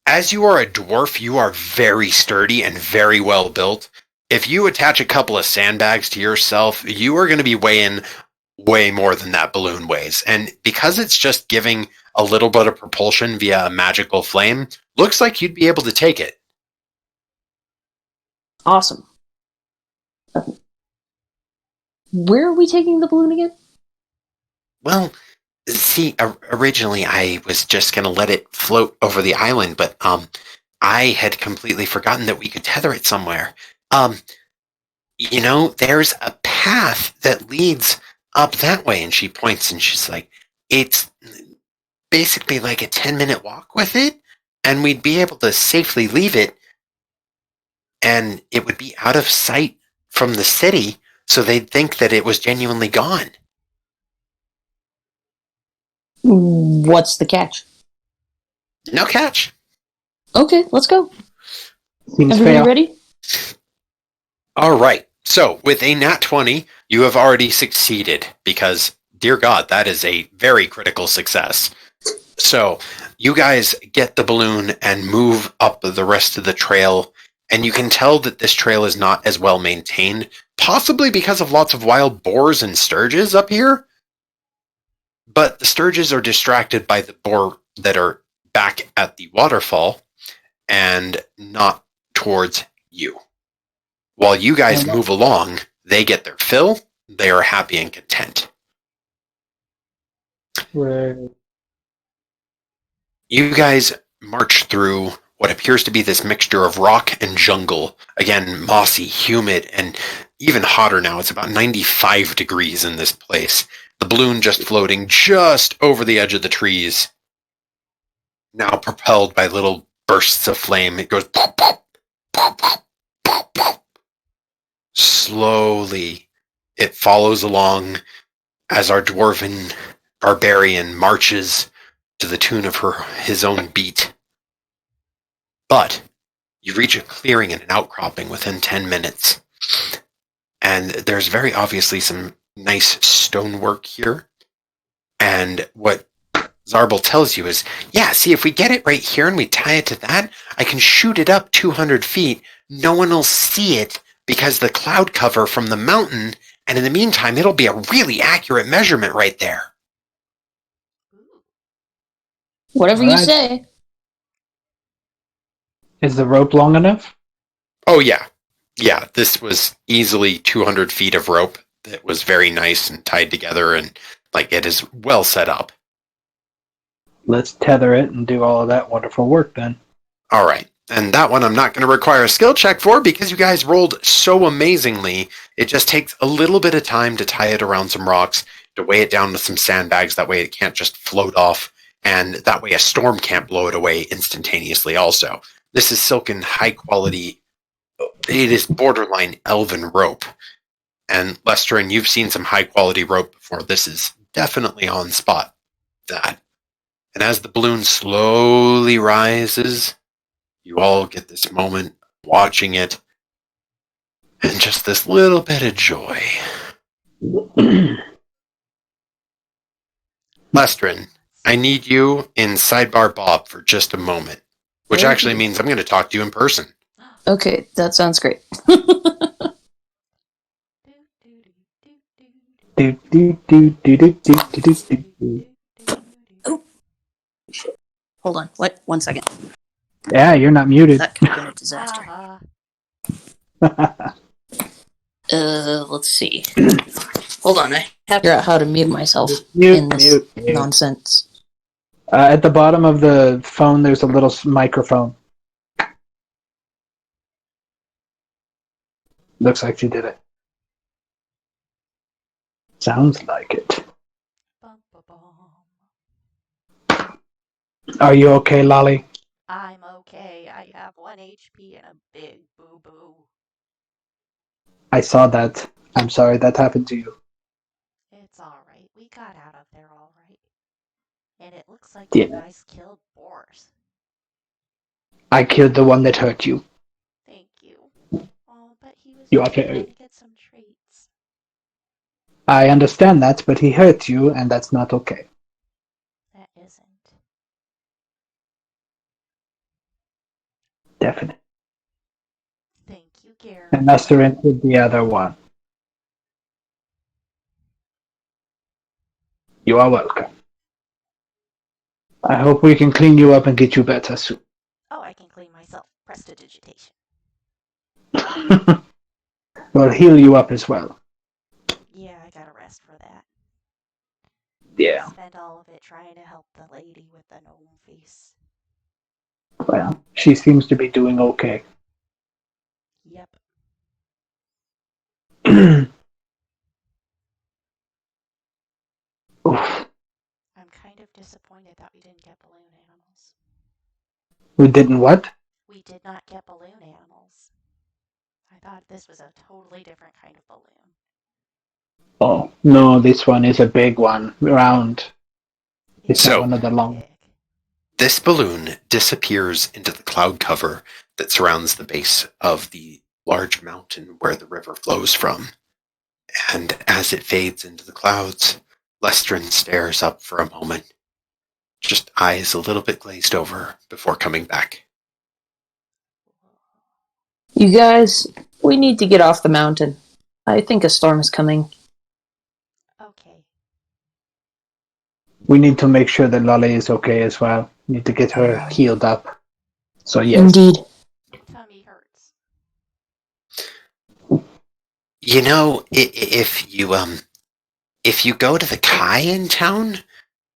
[SPEAKER 2] As you are a dwarf, you are very sturdy and very well built. If you attach a couple of sandbags to yourself, you are going to be weighing way more than that balloon weighs. And because it's just giving a little bit of propulsion via a magical flame, looks like you'd be able to take it.
[SPEAKER 5] Awesome. Where are we taking the balloon again?
[SPEAKER 2] Well, see, originally I was just going to let it float over the island, but I had completely forgotten that we could tether it somewhere. There's a path that leads up that way, and she points and she's like, it's basically like a 10-minute walk with it, and we'd be able to safely leave it, and it would be out of sight from the city, so they'd think that it was genuinely gone.
[SPEAKER 5] What's the catch?
[SPEAKER 2] No catch.
[SPEAKER 5] Okay, let's go.
[SPEAKER 4] Seems
[SPEAKER 5] Everybody
[SPEAKER 4] fair.
[SPEAKER 5] ready?
[SPEAKER 2] All right. So with a nat 20, you have already succeeded because, dear God, that is a very critical success. So you guys get the balloon and move up the rest of the trail, and you can tell that this trail is not as well maintained, possibly because of lots of wild boars and sturges up here. But the sturges are distracted by the boar that are back at the waterfall and not towards you. While you guys move along, they get their fill. They are happy and content.
[SPEAKER 4] Right.
[SPEAKER 2] You guys march through what appears to be this mixture of rock and jungle. Again, mossy, humid, and even hotter now. It's about 95 degrees in this place. The balloon just floating just over the edge of the trees. Now propelled by little bursts of flame. It goes pop, pop, pop, pop, pop, pop. Slowly, it follows along as our dwarven barbarian marches to the tune of his own beat. But you reach a clearing and an outcropping within 10 minutes. And there's very obviously some nice stonework here. And what Zarbel tells you is, yeah, see, if we get it right here and we tie it to that, I can shoot it up 200 feet. No one will see it because the cloud cover from the mountain, and in the meantime, it'll be a really accurate measurement right there.
[SPEAKER 5] Whatever you
[SPEAKER 4] Alright.
[SPEAKER 5] say.
[SPEAKER 4] Is the rope long enough?
[SPEAKER 2] Oh, yeah. Yeah, this was easily 200 feet of rope that was very nice and tied together, and like it is well set up.
[SPEAKER 4] Let's tether it and do all of that wonderful work then.
[SPEAKER 2] All right. And that one I'm not going to require a skill check for because you guys rolled so amazingly. It just takes a little bit of time to tie it around some rocks, to weigh it down with some sandbags. That way it can't just float off. And that way a storm can't blow it away instantaneously also. This is silken, high quality. It is borderline elven rope. And Lester, and you've seen some high quality rope before. This is definitely on spot. That. And as the balloon slowly rises, you all get this moment watching it and just this little bit of joy. Lestrin, I need you in Sidebar Bob for just a moment, which actually means I'm going to talk to you in person.
[SPEAKER 5] Okay, that sounds great.
[SPEAKER 4] Do, do, do, do, do, do, do, do, do.
[SPEAKER 5] Hold on. What? 1 second.
[SPEAKER 4] Yeah, you're not muted.
[SPEAKER 5] That could have been a disaster. Let's see. Hold on. I have to figure out how to mute myself in this
[SPEAKER 4] mute.
[SPEAKER 5] nonsense.
[SPEAKER 4] At the bottom of the phone, there's a little microphone. Looks like you did it. Sounds like it. Are you okay, Lolly?
[SPEAKER 3] I'm okay. I have 1 HP and a big boo-boo.
[SPEAKER 4] I saw that. I'm sorry that happened to you.
[SPEAKER 3] It's alright. We got out of there alright. And it looks like
[SPEAKER 4] Yeah.
[SPEAKER 3] you guys killed boars.
[SPEAKER 4] I killed the one that hurt you.
[SPEAKER 3] Thank you. Oh, but he was
[SPEAKER 4] You
[SPEAKER 3] just
[SPEAKER 4] okay?
[SPEAKER 3] trying to get some treats.
[SPEAKER 4] I understand that, but he hurt you, and that's not okay.
[SPEAKER 3] That isn't.
[SPEAKER 4] Definitely.
[SPEAKER 3] Thank you, Garret.
[SPEAKER 4] And Master entered the other one. You are welcome. I hope we can clean you up and get you better soon.
[SPEAKER 3] Oh, I can clean myself. Prestidigitation.
[SPEAKER 4] We'll heal you up as well.
[SPEAKER 3] Yeah, I gotta rest for that.
[SPEAKER 4] Yeah.
[SPEAKER 3] Spent all of it trying to help the lady with the gnome face.
[SPEAKER 4] Well, she seems to be doing okay.
[SPEAKER 3] Yep.
[SPEAKER 4] Oof.
[SPEAKER 3] I'm kind of disappointed that we didn't get balloon animals.
[SPEAKER 4] We didn't what?
[SPEAKER 3] We did not get balloon animals. I thought this was a totally different kind of balloon.
[SPEAKER 4] Oh, no, this one is a big one. Round. It's
[SPEAKER 2] So-
[SPEAKER 4] not one of the long.
[SPEAKER 3] Big.
[SPEAKER 2] This balloon disappears into the cloud cover that surrounds the base of the large mountain where the river flows from. And as it fades into the clouds, Lestrin stares up for a moment, just eyes a little bit glazed over before coming back.
[SPEAKER 5] You guys, we need to get off the mountain. I think a storm is coming.
[SPEAKER 3] Okay.
[SPEAKER 4] We need to make sure that Lolly is okay as well. Need to get her healed up. So yes.
[SPEAKER 5] Indeed.
[SPEAKER 3] Tummy hurts.
[SPEAKER 2] You know, if you go to the Kai in town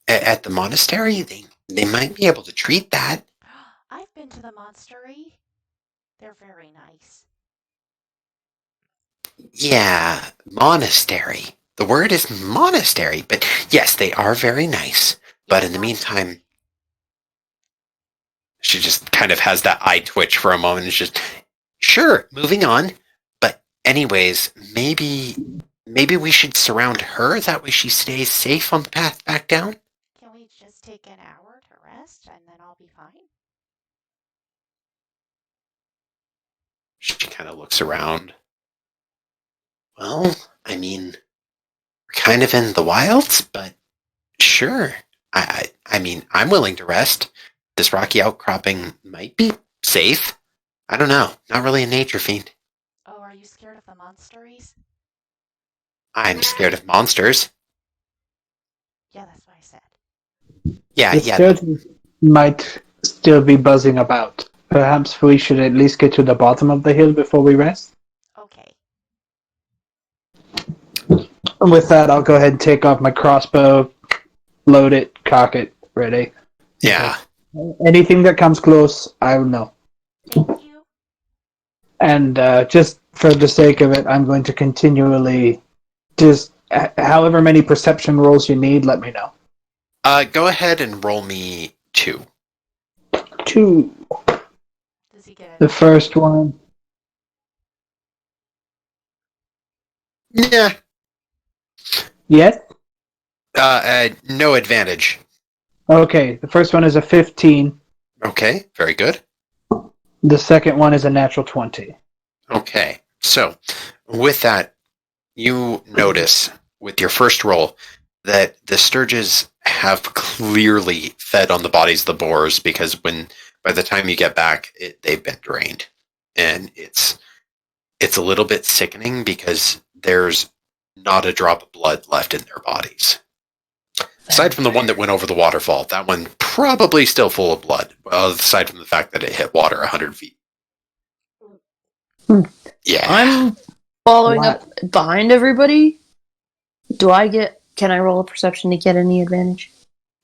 [SPEAKER 2] at the monastery, they might be able to treat that.
[SPEAKER 3] I've been to the monastery. They're very nice.
[SPEAKER 2] Yeah, monastery. The word is monastery, but yes, they are very nice. But in the meantime, she just kind of has that eye twitch for a moment. It's just, sure, moving on. But anyways, maybe we should surround her. That way she stays safe on the path back down.
[SPEAKER 3] Can we just take an hour to rest and then I'll be fine?
[SPEAKER 2] She kind of looks around. Well, I mean, we're kind of in the wilds, but sure. I mean, I'm willing to rest. This rocky outcropping might be safe. I don't know. Not really a nature fiend.
[SPEAKER 3] Oh, are you scared of the monsteries?
[SPEAKER 2] I'm scared of monsters.
[SPEAKER 3] Yeah, that's what I said.
[SPEAKER 2] Yeah,
[SPEAKER 4] The skeletons might still be buzzing about. Perhaps we should at least get to the bottom of the hill before we rest.
[SPEAKER 3] Okay.
[SPEAKER 4] And with that, I'll go ahead and take off my crossbow, load it, cock it, ready.
[SPEAKER 2] Yeah.
[SPEAKER 4] Anything that comes close, I will know.
[SPEAKER 3] Thank you.
[SPEAKER 4] And just for the sake of it, I'm going to continually just however many perception rolls you need, let me know.
[SPEAKER 2] Go ahead and roll me 2.
[SPEAKER 4] 2.
[SPEAKER 3] Does he get
[SPEAKER 4] The first one.
[SPEAKER 2] Yeah.
[SPEAKER 4] Yes?
[SPEAKER 2] No advantage.
[SPEAKER 4] Okay, the first one is a 15.
[SPEAKER 2] Okay, very good.
[SPEAKER 4] The second one is a natural 20.
[SPEAKER 2] Okay, so with that, you notice with your first roll that the sturges have clearly fed on the bodies of the boars because by the time you get back, they've been drained, and it's a little bit sickening because there's not a drop of blood left in their bodies. Aside from the one that went over the waterfall, that one probably still full of blood. Well, aside from the fact that it hit water 100 feet.
[SPEAKER 5] Hmm.
[SPEAKER 2] Yeah.
[SPEAKER 5] I'm following
[SPEAKER 4] What?
[SPEAKER 5] up behind everybody. Can I roll a perception to get any advantage?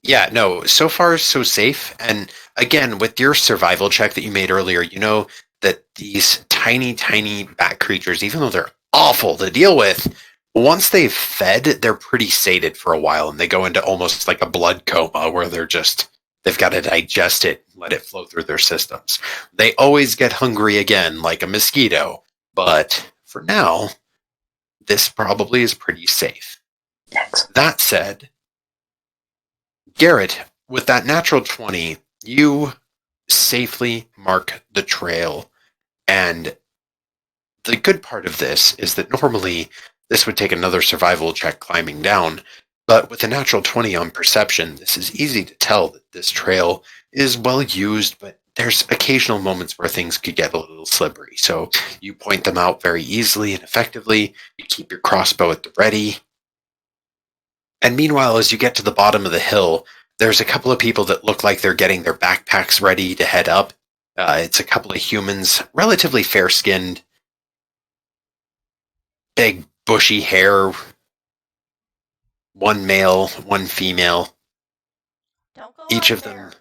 [SPEAKER 2] Yeah, no, so far so safe. And again, with your survival check that you made earlier, you know that these tiny, tiny bat creatures, even though they're awful to deal with, once they've fed, they're pretty sated for a while, and they go into almost like a blood coma where they've got to digest it, let it flow through their systems. They always get hungry again, like a mosquito, but for now, this probably is pretty safe.
[SPEAKER 5] Excellent.
[SPEAKER 2] That said, Garret, with that natural 20, you safely mark the trail, and the good part of this is that normally this would take another survival check climbing down, but with a natural 20 on perception, this is easy to tell that this trail is well used, but there's occasional moments where things could get a little slippery. So you point them out very easily and effectively. You keep your crossbow at the ready. And meanwhile, as you get to the bottom of the hill, there's a couple of people that look like they're getting their backpacks ready to head up. It's a couple of humans, relatively fair-skinned, big bushy hair, one male, one female.
[SPEAKER 3] Don't go
[SPEAKER 2] Each
[SPEAKER 3] up
[SPEAKER 2] of
[SPEAKER 3] there.
[SPEAKER 2] them,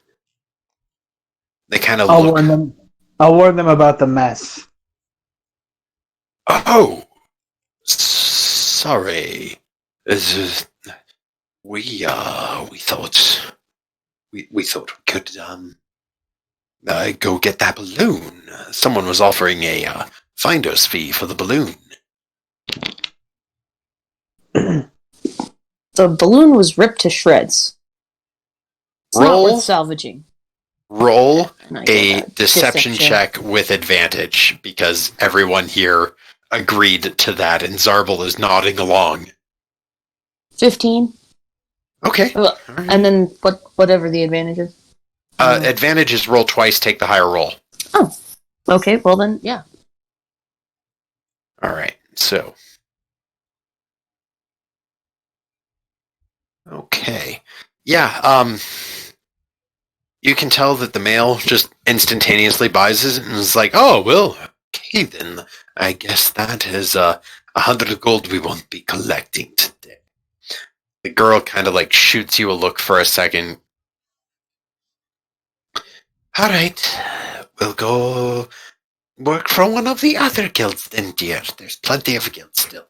[SPEAKER 2] they kind of
[SPEAKER 4] I'll
[SPEAKER 2] look.
[SPEAKER 4] warn them. I'll warn them about the mess.
[SPEAKER 2] Oh, sorry. We thought we could go get that balloon. Someone was offering a finder's fee for the balloon.
[SPEAKER 5] The balloon was ripped to shreds. It's not
[SPEAKER 2] Roll
[SPEAKER 5] worth salvaging.
[SPEAKER 2] roll
[SPEAKER 5] And I
[SPEAKER 2] a
[SPEAKER 5] get
[SPEAKER 2] deception check with advantage because everyone here agreed to that, and Zarbel is nodding along.
[SPEAKER 5] 15.
[SPEAKER 2] Okay.
[SPEAKER 5] Well,
[SPEAKER 2] All right.
[SPEAKER 5] and then whatever the advantage is.
[SPEAKER 2] Advantage is roll twice, take the higher roll.
[SPEAKER 5] Oh. Okay, well then, yeah.
[SPEAKER 2] All right. So. Okay. Yeah, you can tell that the male just instantaneously buys it and is like, oh, well, okay then. I guess that is 100 gold we won't be collecting today. The girl kind of like shoots you a look for a second. All right, we'll go work for one of the other guilds then, dear. There's plenty of guilds still.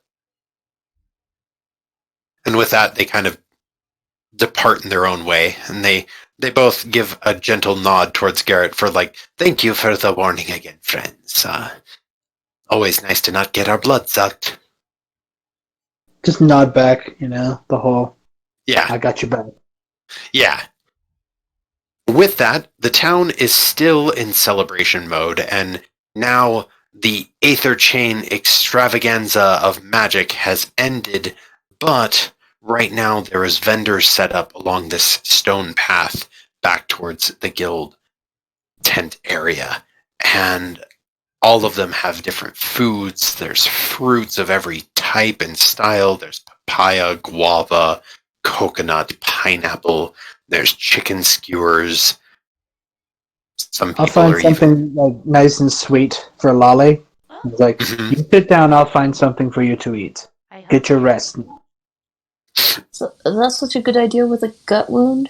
[SPEAKER 2] And with that, they kind of depart in their own way, and they both give a gentle nod towards Garret for like, thank you for the warning again, friends. Always nice to not get our blood sucked.
[SPEAKER 4] Just nod back, the whole,
[SPEAKER 2] Yeah.
[SPEAKER 4] I got your back.
[SPEAKER 2] Yeah. With that, the town is still in celebration mode, and now the Aether Chain extravaganza of magic has ended, but right now there is vendors set up along this stone path back towards the guild tent area, and all of them have different foods. There's fruits of every type and style. There's papaya, guava, coconut, pineapple. There's chicken skewers. Some people
[SPEAKER 4] I'll find
[SPEAKER 2] are
[SPEAKER 4] something like nice and sweet for Lolly.
[SPEAKER 3] Oh,
[SPEAKER 4] It's like,
[SPEAKER 2] Mhm.
[SPEAKER 4] you sit down, I'll find something for you to eat.
[SPEAKER 3] I hope
[SPEAKER 4] Get your
[SPEAKER 3] so.
[SPEAKER 4] rest.
[SPEAKER 5] So, that's such a good idea with a gut wound.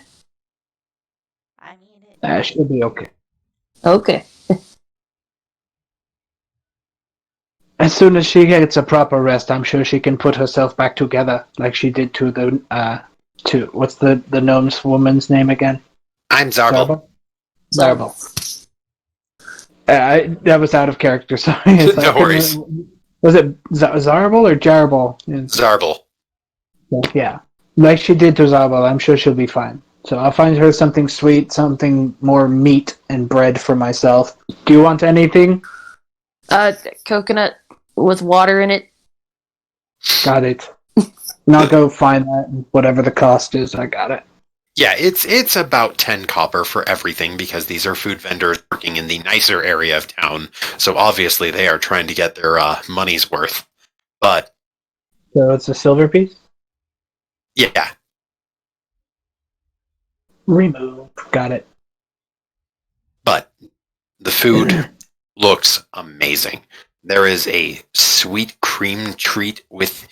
[SPEAKER 3] I mean, it.
[SPEAKER 4] That should be okay.
[SPEAKER 5] Okay.
[SPEAKER 4] As soon as she gets a proper rest, I'm sure she can put herself back together, like she did to what's the gnome's woman's name again?
[SPEAKER 2] I'm Zarbel.
[SPEAKER 4] Zarbel. That was out of character. Sorry. It's
[SPEAKER 2] No worries.
[SPEAKER 4] Was it Zarbel or Jarbel?
[SPEAKER 2] Zarbel.
[SPEAKER 4] Yeah, like she did to Zarbel. I'm sure she'll be fine. So I'll find her something sweet, something more meat and bread for myself. Do you want anything?
[SPEAKER 5] Coconut with water in it.
[SPEAKER 4] Got it. And I'll go find that, whatever the cost is. I got it.
[SPEAKER 2] Yeah, it's about 10 copper for everything because these are food vendors working in the nicer area of town. So obviously they are trying to get their money's worth. But
[SPEAKER 4] So it's a silver piece.
[SPEAKER 2] yeah,
[SPEAKER 4] Remove. Got it.
[SPEAKER 2] but the food looks amazing. There is a sweet cream treat with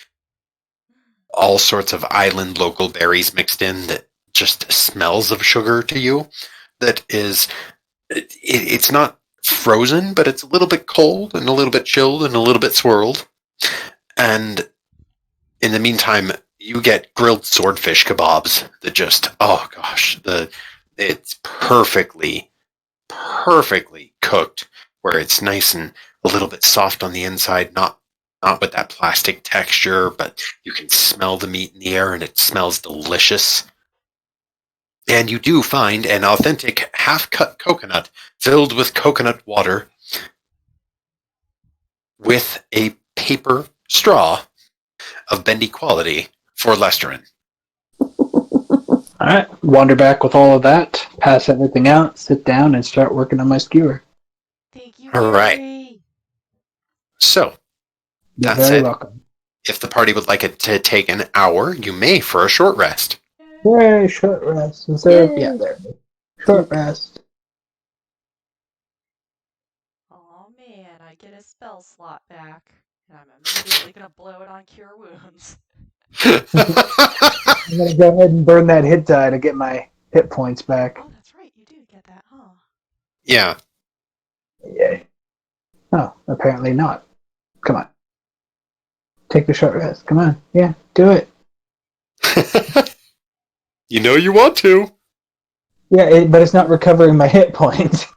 [SPEAKER 2] all sorts of island local berries mixed in that just smells of sugar to you. That is, it's not frozen, but it's a little bit cold and a little bit chilled and a little bit swirled. And in the meantime, you get grilled swordfish kebabs that just, oh gosh, it's perfectly cooked, where it's nice and a little bit soft on the inside, not with that plastic texture, but you can smell the meat in the air and it smells delicious. And you do find an authentic half-cut coconut filled with coconut water with a paper straw of bendy quality for Lesterin.
[SPEAKER 4] Alright. Wander back with all of that, pass everything out, sit down, and start working on my skewer.
[SPEAKER 3] Thank you,
[SPEAKER 2] All right.
[SPEAKER 3] Gary.
[SPEAKER 2] So,
[SPEAKER 4] You're
[SPEAKER 2] that
[SPEAKER 4] very
[SPEAKER 2] said,
[SPEAKER 4] welcome.
[SPEAKER 2] if the party would like it to take an hour, you may for a short rest.
[SPEAKER 4] Yay, short rest. Is there?
[SPEAKER 5] Yay.
[SPEAKER 4] Yeah, there. Short rest.
[SPEAKER 3] Oh man, I get a spell slot back, and I'm immediately gonna blow it on Cure Wounds.
[SPEAKER 4] I'm gonna go ahead and burn that hit die to get my hit points back.
[SPEAKER 3] Oh, that's right, you do get that, huh?
[SPEAKER 2] Yeah.
[SPEAKER 4] Yay. Oh, apparently not. Come on. Take the short rest. Come on. Yeah, do it.
[SPEAKER 2] You know you want to.
[SPEAKER 4] Yeah, but it's not recovering my hit points.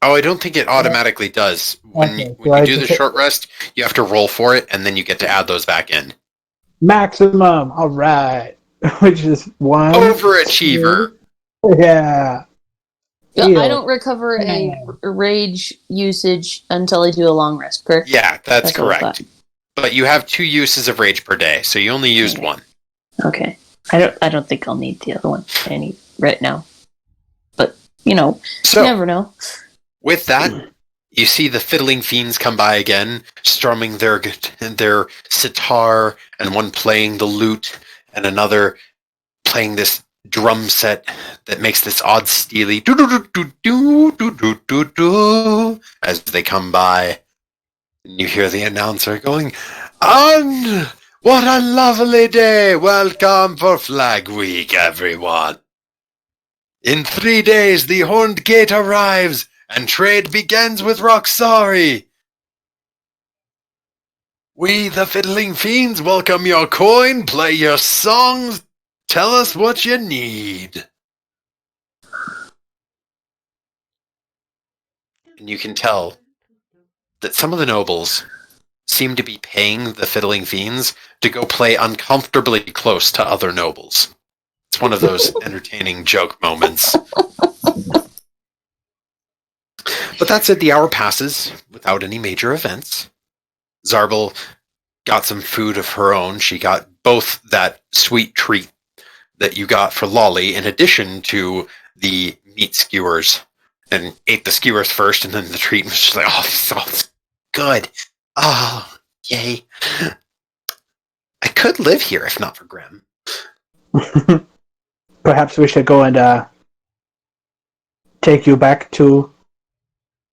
[SPEAKER 2] Oh, I don't think it automatically does. When
[SPEAKER 4] Okay,
[SPEAKER 2] you,
[SPEAKER 4] so
[SPEAKER 2] when
[SPEAKER 4] I
[SPEAKER 2] you do the
[SPEAKER 4] just-
[SPEAKER 2] short rest, you have to roll for it, and then you get to add those back in.
[SPEAKER 4] Maximum. All right. Which is 1.
[SPEAKER 2] Overachiever.
[SPEAKER 4] Yeah.
[SPEAKER 5] Yeah, I
[SPEAKER 4] Heal.
[SPEAKER 5] don't recover a
[SPEAKER 4] Man.
[SPEAKER 5] rage usage until I do a long rest, correct?
[SPEAKER 2] Yeah, that's
[SPEAKER 5] That's what I
[SPEAKER 2] correct.
[SPEAKER 5] thought.
[SPEAKER 2] But you have 2 uses of rage per day, so you only used
[SPEAKER 5] Okay.
[SPEAKER 2] 1.
[SPEAKER 5] Okay. I don't think I'll need the other one right now. But, you
[SPEAKER 2] So,
[SPEAKER 5] never know.
[SPEAKER 2] with that, you see the fiddling fiends come by again, strumming their sitar, and one playing the lute, and another playing this drum set that makes this odd steely do do do do do do do do as they come by. And you hear the announcer going, "On! What a lovely day! Welcome for Flag Week, everyone! In 3 days, the Horned Gate arrives, and trade begins with Roxari. We, the Fiddling Fiends, welcome your coin, play your songs, tell us what you need." And you can tell that some of the nobles seem to be paying the Fiddling Fiends to go play uncomfortably close to other nobles. It's one of those entertaining joke moments. But that said, the hour passes without any major events. Zarbel got some food of her own. She got both that sweet treat that you got for Lolly in addition to the meat skewers, and ate the skewers first and then the treat, and was just like, oh, this sounds good. Oh, yay. I could live here if not for Grim.
[SPEAKER 4] Perhaps we should go and take you back to.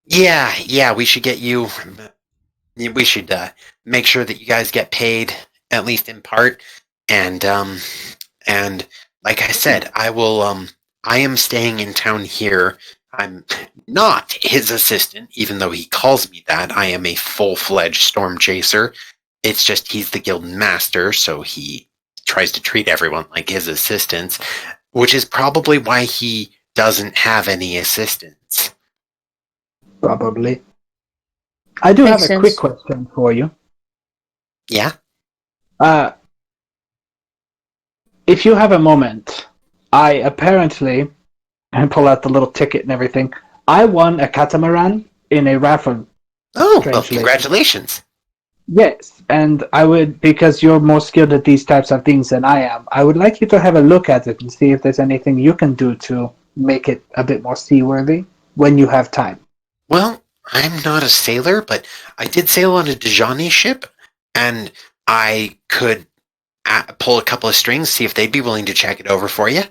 [SPEAKER 2] Yeah, we should get you. We should make sure that you guys get paid, at least in part. And like I said, I will. I am staying in town here. I'm not his assistant, even though he calls me that. I am a full-fledged storm chaser. It's just he's the guild master, so he tries to treat everyone like his assistants, which is probably why he doesn't have any assistants.
[SPEAKER 4] Probably. I do
[SPEAKER 5] Makes
[SPEAKER 4] have a
[SPEAKER 5] sense.
[SPEAKER 4] quick question for you.
[SPEAKER 2] Yeah?
[SPEAKER 4] If you have a moment, I apparently, and pull out the little ticket and everything, I won a catamaran in a raffle.
[SPEAKER 2] Oh, well,
[SPEAKER 4] Strangely.
[SPEAKER 2] congratulations.
[SPEAKER 4] Yes, and I would, because you're more skilled at these types of things than I am, I would like you to have a look at it and see if there's anything you can do to make it a bit more seaworthy when you have time.
[SPEAKER 2] Well, I'm not a sailor, but I did sail on a Dejani ship, and I could pull a couple of strings, see if they'd be willing to check it over for you.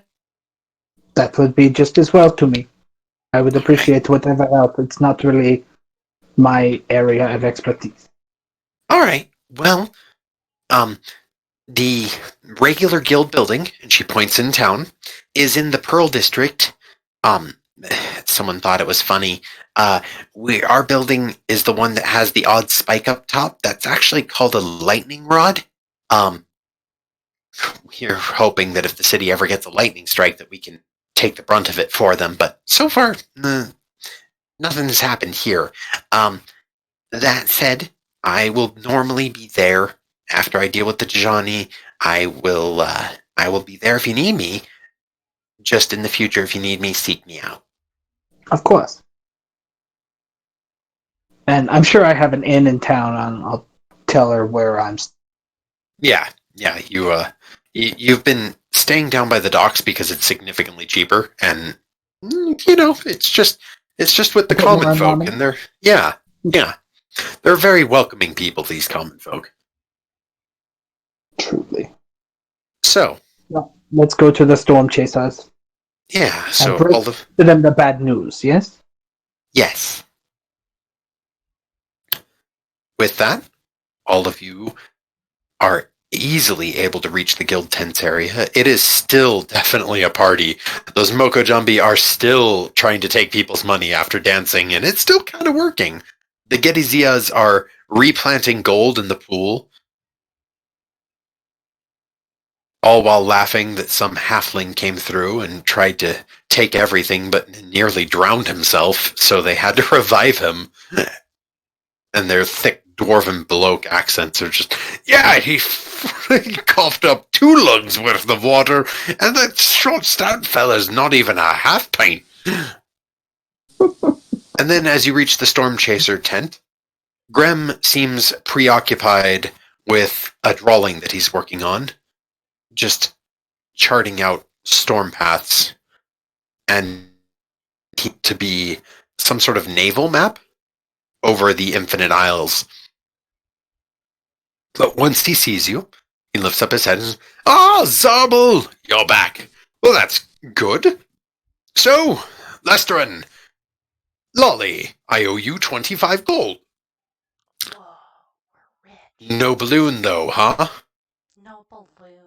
[SPEAKER 4] That would be just as well to me. I would appreciate whatever help. It's not really my area of expertise.
[SPEAKER 2] All right. Well, the regular guild building, and she points in town, is in the Pearl District. Someone thought it was funny. Our building is the one that has the odd spike up top. That's actually called a lightning rod. We're hoping that if the city ever gets a lightning strike, that we can take the brunt of it for them. But so far, nothing has happened here. That said, I will normally be there after I deal with the Dejani. I will be there if you need me. Just in the future, if you need me, seek me out.
[SPEAKER 4] Of course. And I'm sure I have an inn in town. I'll tell her where I'm.
[SPEAKER 2] Yeah. You've been staying down by the docks because it's significantly cheaper, and it's just with the common folk, and they're they're very welcoming people. These common folk.
[SPEAKER 4] Truly.
[SPEAKER 2] So.
[SPEAKER 4] Well, let's go to the storm chasers.
[SPEAKER 2] Yeah. So
[SPEAKER 4] and
[SPEAKER 2] all of
[SPEAKER 4] to them the bad news. Yes.
[SPEAKER 2] Yes. With that, all of you are easily able to reach the guild tents area. It is still definitely a party. Those Mokojumbi are still trying to take people's money after dancing, and it's still kind of working. The Gedizias are replanting gold in the pool, all while laughing that some halfling came through and tried to take everything but nearly drowned himself, so they had to revive him. And their thick dwarven bloke accents are just, yeah, he coughed up 2 lugs worth of water, and that short stout fella's not even a half pint. And then as you reach the Storm Chaser tent, Grem seems preoccupied with a drawing that he's working on, just charting out storm paths and to be some sort of naval map over the Infinite Isles. But once he sees you, he lifts up his head and says, "Ah, Zarbel, you're back. Well, that's good. So, Lestrin, Lolly, I owe you 25 gold.
[SPEAKER 3] Whoa, we're rich.
[SPEAKER 2] No balloon, though, huh?
[SPEAKER 3] No balloon.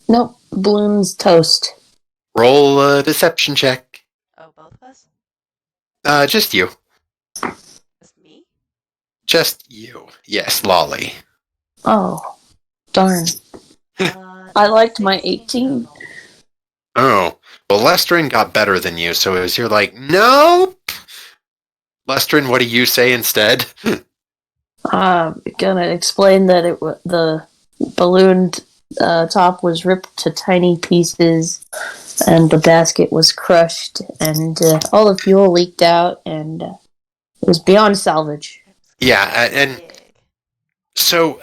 [SPEAKER 5] Nope, balloon's toast.
[SPEAKER 2] Roll a deception check.
[SPEAKER 3] Oh, both of us?
[SPEAKER 2] Just you.
[SPEAKER 3] Just me?
[SPEAKER 2] Just you. Yes, Lolly.
[SPEAKER 5] Oh, darn. I liked my
[SPEAKER 3] 16
[SPEAKER 5] 18.
[SPEAKER 3] total.
[SPEAKER 2] Oh. Well, Lestrin got better than you, so as you're like, nope! Lestrin, what do you say instead?
[SPEAKER 5] Gonna explain that the ballooned top was ripped to tiny pieces, and the basket was crushed, and all the fuel leaked out, and it was beyond salvage.
[SPEAKER 2] Yeah, and
[SPEAKER 3] Big.
[SPEAKER 2] so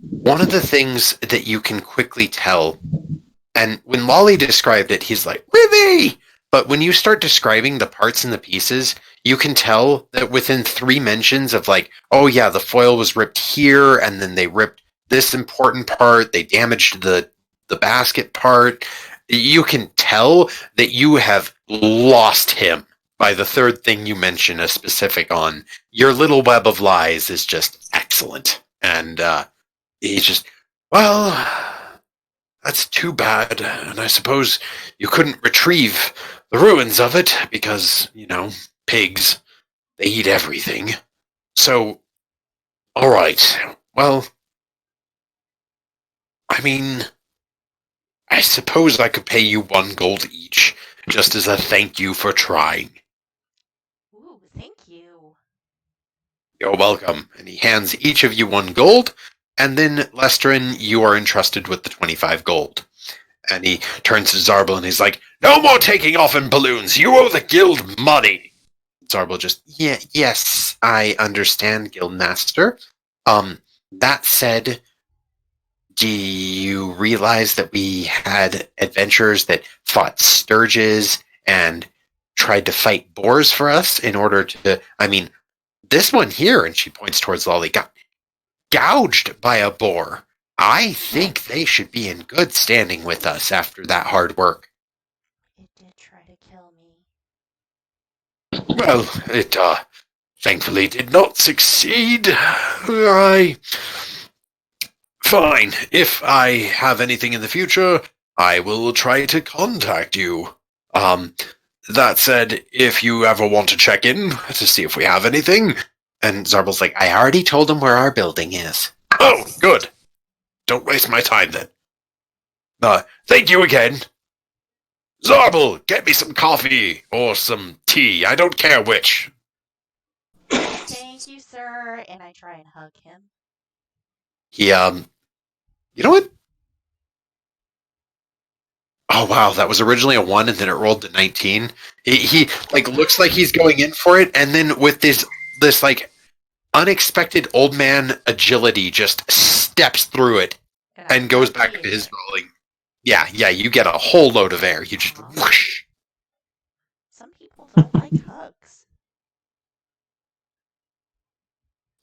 [SPEAKER 2] one of the things that you can quickly tell, and when Lolly described it, he's like, Rivy! But when you start describing the parts and the pieces, you can tell that within 3 mentions of like, oh yeah, the foil was ripped here, and then they ripped this important part, they damaged the basket part. You can tell that you have lost him by the 3rd thing you mention a specific on. Your little web of lies is just excellent. And he's just, well, that's too bad. And I suppose you couldn't retrieve the ruins of it because, pigs, they eat everything. So, all right. Well, I mean, I suppose I could pay you 1 gold each, just as a thank you for trying.
[SPEAKER 3] Ooh, thank you.
[SPEAKER 2] You're welcome. And he hands each of you 1 gold, and then, Lestrin, you are entrusted with the 25 gold. And he turns to Zarbel and he's like, no more taking off in balloons! You owe the guild money! Zarbel just, yes, I understand, Guildmaster. That said, do you realize that we had adventurers that fought sturges and tried to fight boars for us in order to, this one here, and she points towards Lolly, got gouged by a boar. I think they should be in good standing with us after that hard work.
[SPEAKER 3] It did try to kill me.
[SPEAKER 2] Well, it thankfully did not succeed. Fine. If I have anything in the future, I will try to contact you. That said, if you ever want to check in to see if we have anything, and Zarbel's like, I already told him where our building is. Oh, good. Don't waste my time then. Thank you again. Zarbel, get me some coffee or some tea. I don't care which.
[SPEAKER 3] Thank you, sir. And I try and hug him.
[SPEAKER 2] He, you know what? Oh wow, that was originally a 1 and then it rolled to 19. He looks like he's going in for it, and then with this unexpected old man agility just steps through it and goes back into his rolling. Yeah, you get a whole load of air. You just whoosh.
[SPEAKER 3] Some people don't like hugs.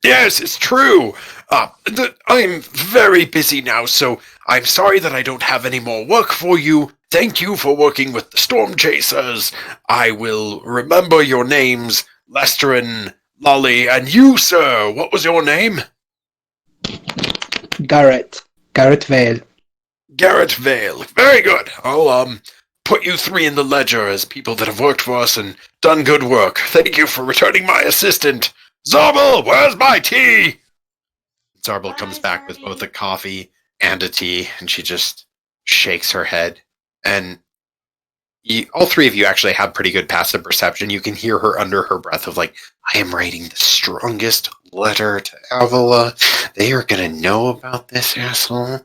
[SPEAKER 2] Yes, it's true. I'm very busy now, so I'm sorry that I don't have any more work for you. Thank you for working with the Storm Chasers. I will remember your names, Lestrin, Lolly, and you, sir. What was your name?
[SPEAKER 4] Garret Vale.
[SPEAKER 2] Garret Vale. Very good. I'll put you 3 in the ledger as people that have worked for us and done good work. Thank you for returning my assistant. Zarbel, where's my tea? Zarbel comes back with both a coffee and a tea, and she just shakes her head. And all three of you actually have pretty good passive perception. You can hear her under her breath of like, I am writing the strongest letter to Avila. They are going to know about this, asshole.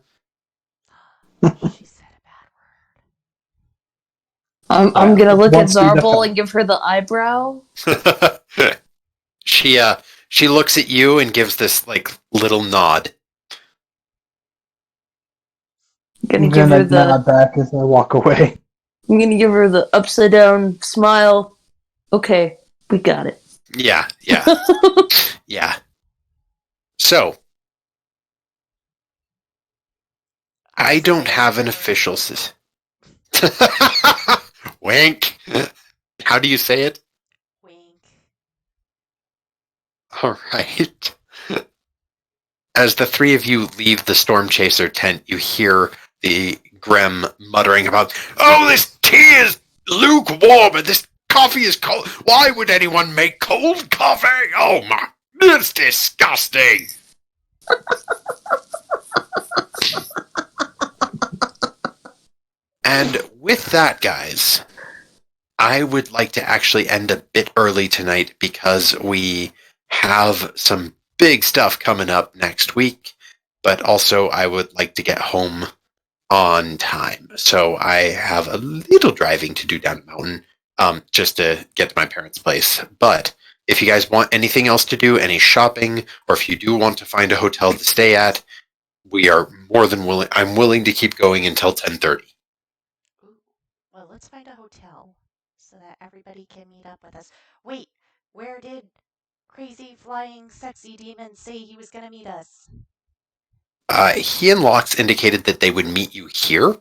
[SPEAKER 3] She said a bad word.
[SPEAKER 5] I'm gonna look at
[SPEAKER 4] Won't be the
[SPEAKER 5] Zarbol
[SPEAKER 4] first.
[SPEAKER 5] and give her the eyebrow.
[SPEAKER 2] She looks at you and gives this like little nod.
[SPEAKER 5] I'm gonna give her
[SPEAKER 4] nod
[SPEAKER 5] the.
[SPEAKER 4] back as I walk away.
[SPEAKER 5] I'm gonna give her the upside down smile. Okay, we got it.
[SPEAKER 2] Yeah. Yeah. So, I don't have an official wink. How do you say it?
[SPEAKER 3] Wink.
[SPEAKER 2] All right. As the three of you leave the Storm Chaser tent, you hear the Grem muttering about, "Oh, this tea is lukewarm and this coffee is cold. Why would anyone make cold coffee? Oh my, it's disgusting." And with that, guys, I would like to actually end a bit early tonight because we have some big stuff coming up next week, but also I would like to get home on time. So I have a little driving to do down the mountain just to get to my parents' place. But if you guys want anything else to do, any shopping, or if you do want to find a hotel to stay at, we are more than willing. I'm willing to keep going until 10:30.
[SPEAKER 3] Ooh. Well, let's find a hotel so that everybody can meet up with us. Wait, where did crazy flying sexy demon say he was gonna meet us?
[SPEAKER 2] He and Lox indicated that they would meet you here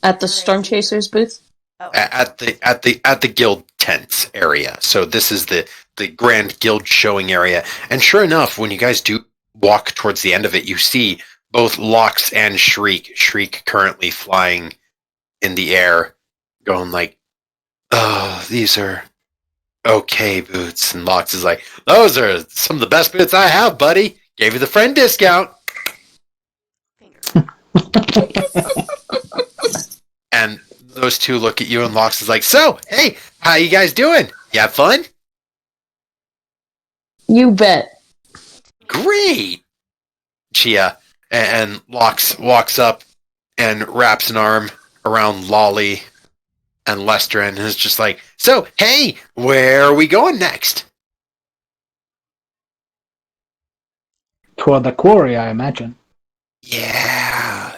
[SPEAKER 5] At the
[SPEAKER 3] Where
[SPEAKER 5] Storm
[SPEAKER 3] is he?
[SPEAKER 5] Chasers booth.
[SPEAKER 3] Oh,
[SPEAKER 2] at the guild tents area. So this is the grand guild showing area. And sure enough, when you guys do walk towards the end of it, you see both Lox and Shriek. Shriek currently flying in the air, going like, "Oh, these are okay boots." And Lox is like, "Those are some of the best boots I have, buddy. Gave you the friend discount."
[SPEAKER 3] finger.
[SPEAKER 2] And those two look at you, and Lox is like, "So, hey, how you guys doing? You have fun?"
[SPEAKER 5] You bet.
[SPEAKER 2] Great. Chia and Lox walks up and wraps an arm around Lolly and Lester and is just like, "So, hey, where are we going next?"
[SPEAKER 4] Toward the quarry, I imagine.
[SPEAKER 2] Yeah,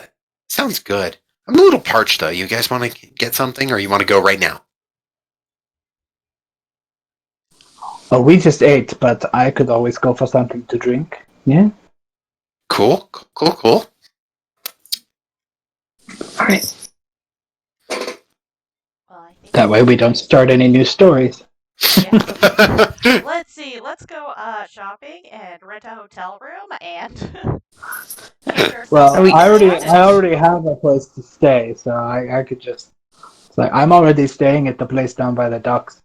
[SPEAKER 2] sounds good. I'm a little parched though. You guys want to get something, or you want to go right now?
[SPEAKER 4] Oh, we just ate, but I could always go for something to drink. Yeah?
[SPEAKER 2] Cool.
[SPEAKER 5] All right.
[SPEAKER 3] Well, I think
[SPEAKER 4] That way we don't start any new stories.
[SPEAKER 3] Yeah. Let's see. Let's go shopping and rent a hotel room and.
[SPEAKER 4] Well,
[SPEAKER 5] Are we-
[SPEAKER 4] I already have a place to stay, so I could just. It's like I'm already staying at the place down by the docks.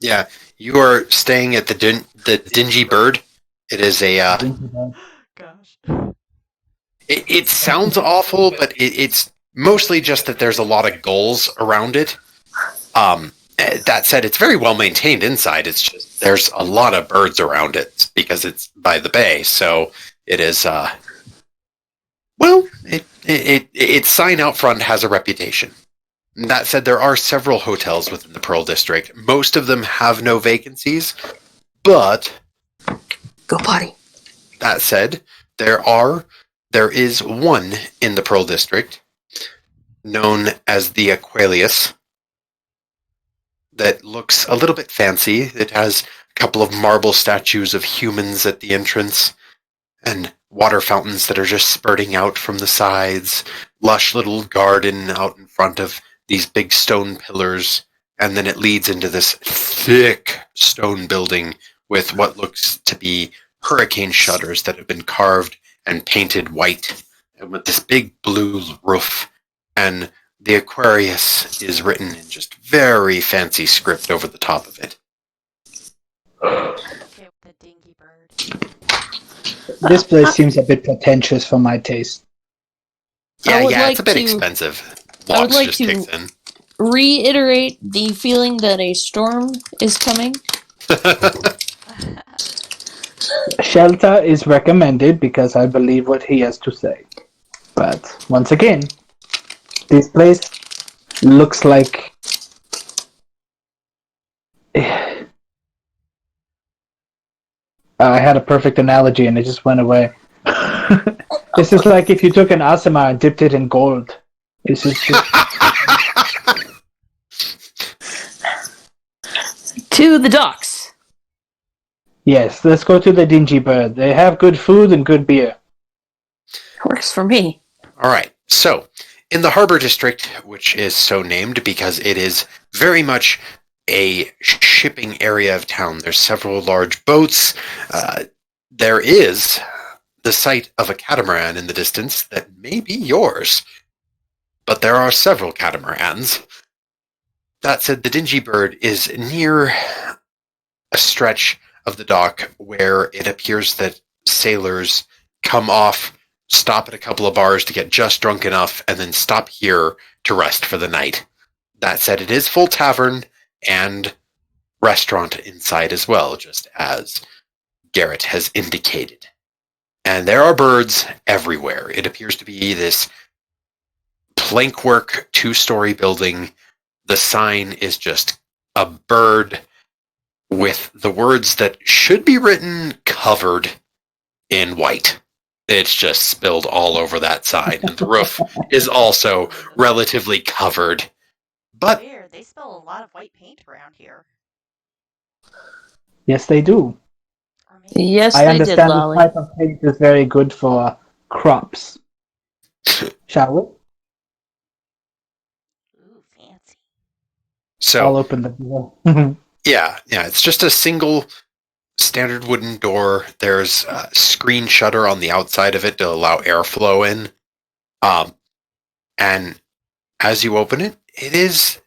[SPEAKER 2] Yeah, you are staying at the Dingy Bird. It is a.
[SPEAKER 3] Gosh.
[SPEAKER 2] It sounds awful, but it's mostly just that there's a lot of gulls around it. That said, it's very well maintained inside. It's just there's a lot of birds around it because it's by the bay. So it is. Well, its sign out front has a reputation. That said, there are several hotels within the Pearl District. Most of them have no vacancies, but
[SPEAKER 5] Go potty.
[SPEAKER 2] that said, there is one in the Pearl District known as the Aquarius that looks a little bit fancy. It has a couple of marble statues of humans at the entrance and water fountains that are just spurting out from the sides, lush little garden out in front of these big stone pillars, and then it leads into this thick stone building with what looks to be hurricane shutters that have been carved and painted white, and with this big blue roof. And the Aquarius is written in just very fancy script over the top of it.
[SPEAKER 3] Okay, with the dingy bird.
[SPEAKER 4] This place seems a bit pretentious for my taste.
[SPEAKER 5] I would
[SPEAKER 2] Yeah,
[SPEAKER 5] like
[SPEAKER 2] it's a bit
[SPEAKER 5] to-
[SPEAKER 2] expensive.
[SPEAKER 5] I would
[SPEAKER 2] Lox
[SPEAKER 5] like
[SPEAKER 2] just
[SPEAKER 5] to-
[SPEAKER 2] kicks in.
[SPEAKER 5] reiterate the feeling that a storm is coming.
[SPEAKER 4] Shelter is recommended because I believe what he has to say. But once again, this place looks like I had a perfect analogy and it just went away. This is like if you took an asima and dipped it in gold. It's just
[SPEAKER 5] To the docks.
[SPEAKER 4] yes. Let's go to the Dingy Bird. They have good food and good beer.
[SPEAKER 5] Works for me.
[SPEAKER 2] All right. So, in the Harbor District, which is so named because it is very much a shipping area of town, there's several large boats. There is the sight of a catamaran in the distance that may be yours, but there are several catamarans. That said, the Dingy Bird is near a stretch of the dock where it appears that sailors come off, stop at a couple of bars to get just drunk enough, and then stop here to rest for the night. That said, it is full tavern and restaurant inside as well, just as Garret has indicated. And there are birds everywhere. It appears to be this plankwork 2-story building. The sign is just a bird with the words that should be written covered in white. It's just spilled all over that sign. And the roof is also relatively covered. But
[SPEAKER 3] Weird. They spill a lot of white paint around here.
[SPEAKER 4] Yes, they do.
[SPEAKER 3] Or maybe
[SPEAKER 5] Yes,
[SPEAKER 4] I
[SPEAKER 5] they did,
[SPEAKER 4] understand this
[SPEAKER 5] Lolly.
[SPEAKER 4] type of paint is very good for crops. Shall we?
[SPEAKER 3] Ooh, fancy.
[SPEAKER 2] so
[SPEAKER 4] I'll open the door.
[SPEAKER 2] yeah, it's just a single standard wooden door. There's a screen shutter on the outside of it to allow airflow in. And as you open it, it is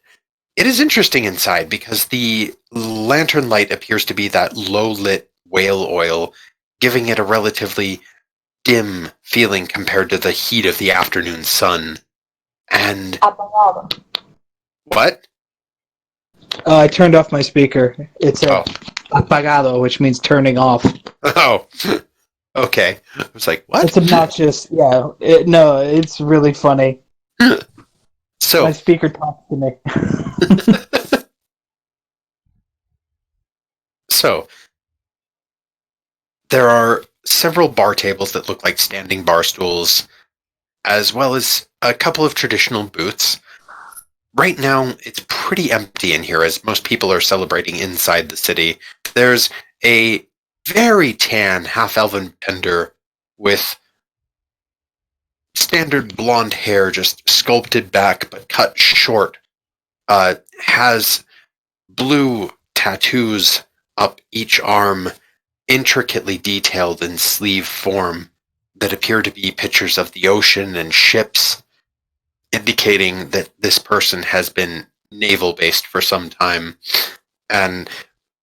[SPEAKER 2] interesting inside because the lantern light appears to be that low-lit whale oil, giving it a relatively dim feeling compared to the heat of the afternoon sun. And what?
[SPEAKER 4] I turned off my speaker. It's
[SPEAKER 2] Oh.
[SPEAKER 4] apagado, which means turning off.
[SPEAKER 2] Oh, okay. I was like, what?
[SPEAKER 4] It's obnoxious. Yeah. No, it's really funny.
[SPEAKER 2] So,
[SPEAKER 4] My speaker talks to me.
[SPEAKER 2] so there are several bar tables that look like standing bar stools, as well as a couple of traditional booths. Right now, it's pretty empty in here as most people are celebrating inside the city. There's a very tan half-elven bender with standard blonde hair just sculpted back but cut short. Has blue tattoos up each arm, intricately detailed in sleeve form, that appear to be pictures of the ocean and ships, indicating that this person has been naval-based for some time. And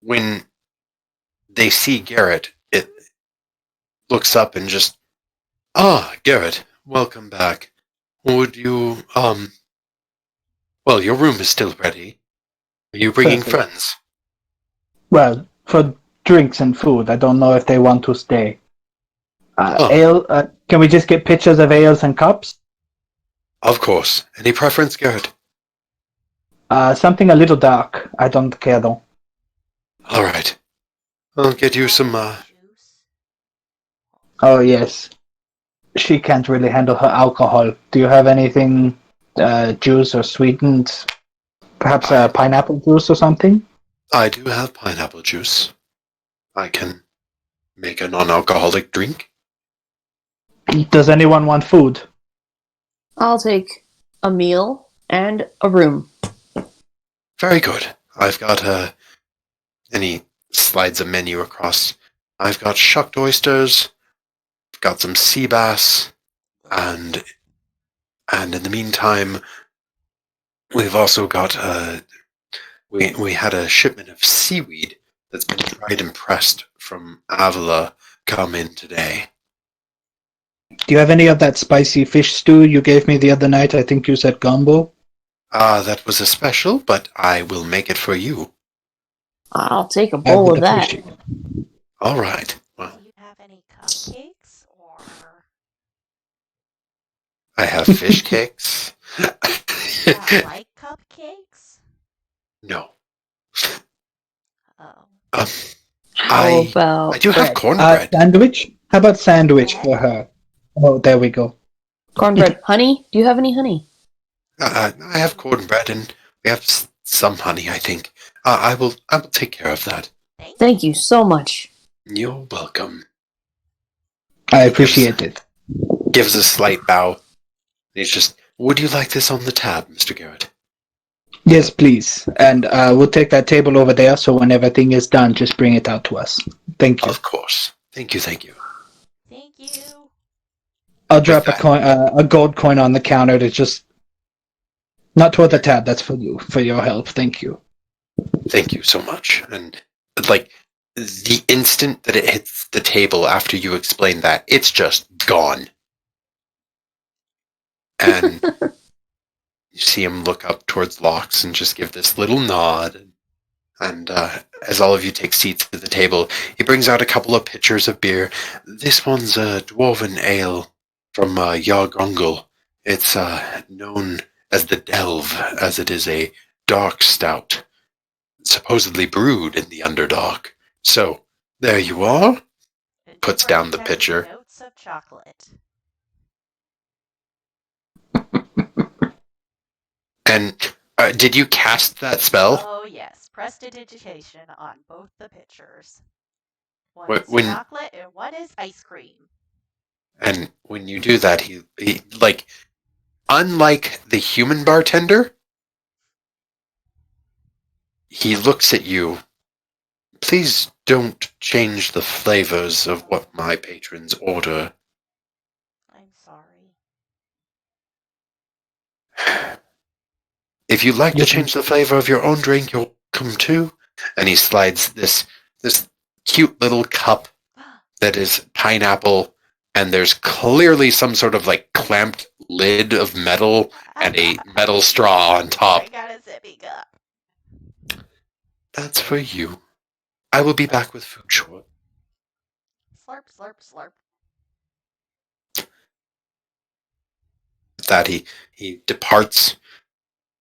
[SPEAKER 2] when they see Garret, it looks up and just, Garret, welcome back. Would you, well, your room is still ready. Are you bringing
[SPEAKER 4] Perfect.
[SPEAKER 2] friends?
[SPEAKER 4] Well, for drinks and food, I don't know if they want to stay.
[SPEAKER 2] Oh.
[SPEAKER 4] Ale, can we just get pictures of ales and cups?
[SPEAKER 2] Of course. Any preference, Garret?
[SPEAKER 4] Something a little dark. I don't care though.
[SPEAKER 2] All right. I'll get you some,
[SPEAKER 3] Juice.
[SPEAKER 4] Oh yes. She can't really handle her alcohol. Do you have anything juice or sweetened? Perhaps pineapple juice or something?
[SPEAKER 2] I do have pineapple juice. I can make a non-alcoholic drink.
[SPEAKER 4] Does anyone want food?
[SPEAKER 5] I'll take a meal and a room.
[SPEAKER 2] Very good. I've got and he slides a menu across. I've got shucked oysters, I've got some sea bass, and in the meantime, we've also got we had a shipment of seaweed that's been dried and pressed from Avila come in today.
[SPEAKER 4] Do you have any of that spicy fish stew you gave me the other night? I think you said gumbo.
[SPEAKER 2] That was a special, but I will make it for you.
[SPEAKER 5] I'll take a
[SPEAKER 4] I
[SPEAKER 5] bowl
[SPEAKER 4] would
[SPEAKER 5] of that.
[SPEAKER 4] appreciate it.
[SPEAKER 2] All right. Well,
[SPEAKER 3] Do you have any cupcakes or?
[SPEAKER 2] I have fish cakes.
[SPEAKER 3] Not like cupcakes?
[SPEAKER 2] No.
[SPEAKER 3] Oh.
[SPEAKER 5] How
[SPEAKER 2] I
[SPEAKER 5] about
[SPEAKER 2] do have
[SPEAKER 4] Bread.
[SPEAKER 2] cornbread.
[SPEAKER 4] Sandwich? How about sandwich for her? Oh, there we go.
[SPEAKER 5] cornbread? Honey? Do you have any honey?
[SPEAKER 2] I have cornbread and we have some honey, I think. I will take care of that.
[SPEAKER 5] Thank you so much.
[SPEAKER 2] You're welcome.
[SPEAKER 4] I appreciate it.
[SPEAKER 2] Gives a slight bow. He's just, would you like this on the tab, Mr. Garret?
[SPEAKER 4] Yes, please. And we'll take that table over there, so when everything is done, just bring it out to us. Thank you.
[SPEAKER 2] Of course. Thank you.
[SPEAKER 3] Thank you.
[SPEAKER 4] I'll drop
[SPEAKER 2] that-
[SPEAKER 4] a gold coin on the counter to just... Not toward the tab, that's for you, for your help. Thank you.
[SPEAKER 2] Thank you so much. And, like, the instant that it hits the table after you explain that, it's just gone. And you see him look up towards Locks and just give this little nod. And as all of you take seats at the table, he brings out a couple of pitchers of beer. This one's a dwarven ale from Yargongle. It's known as the Delve, as it is a dark stout, supposedly brewed in the Underdark. So, there you are. Puts down the pitcher.
[SPEAKER 3] Notes of chocolate.
[SPEAKER 2] And did you cast that spell?
[SPEAKER 3] Oh yes, prestidigitation on both the pitchers. One
[SPEAKER 2] Wh-
[SPEAKER 3] is
[SPEAKER 2] when-
[SPEAKER 3] chocolate and one is ice cream.
[SPEAKER 2] And when you do that, he like, unlike the human bartender, he looks at you. Please don't change the flavors of what my patrons order.
[SPEAKER 3] I'm sorry.
[SPEAKER 2] If you'd like to
[SPEAKER 4] Yes,
[SPEAKER 2] change the flavor of your own drink, you're welcome to. And he slides this cute little cup that is pineapple, and there's clearly some sort of like clamped lid of metal and a metal straw on top.
[SPEAKER 3] I got a sippy cup.
[SPEAKER 2] That's for you. I will be back with food short.
[SPEAKER 3] Slurp, slurp, slurp.
[SPEAKER 2] With that, he departs.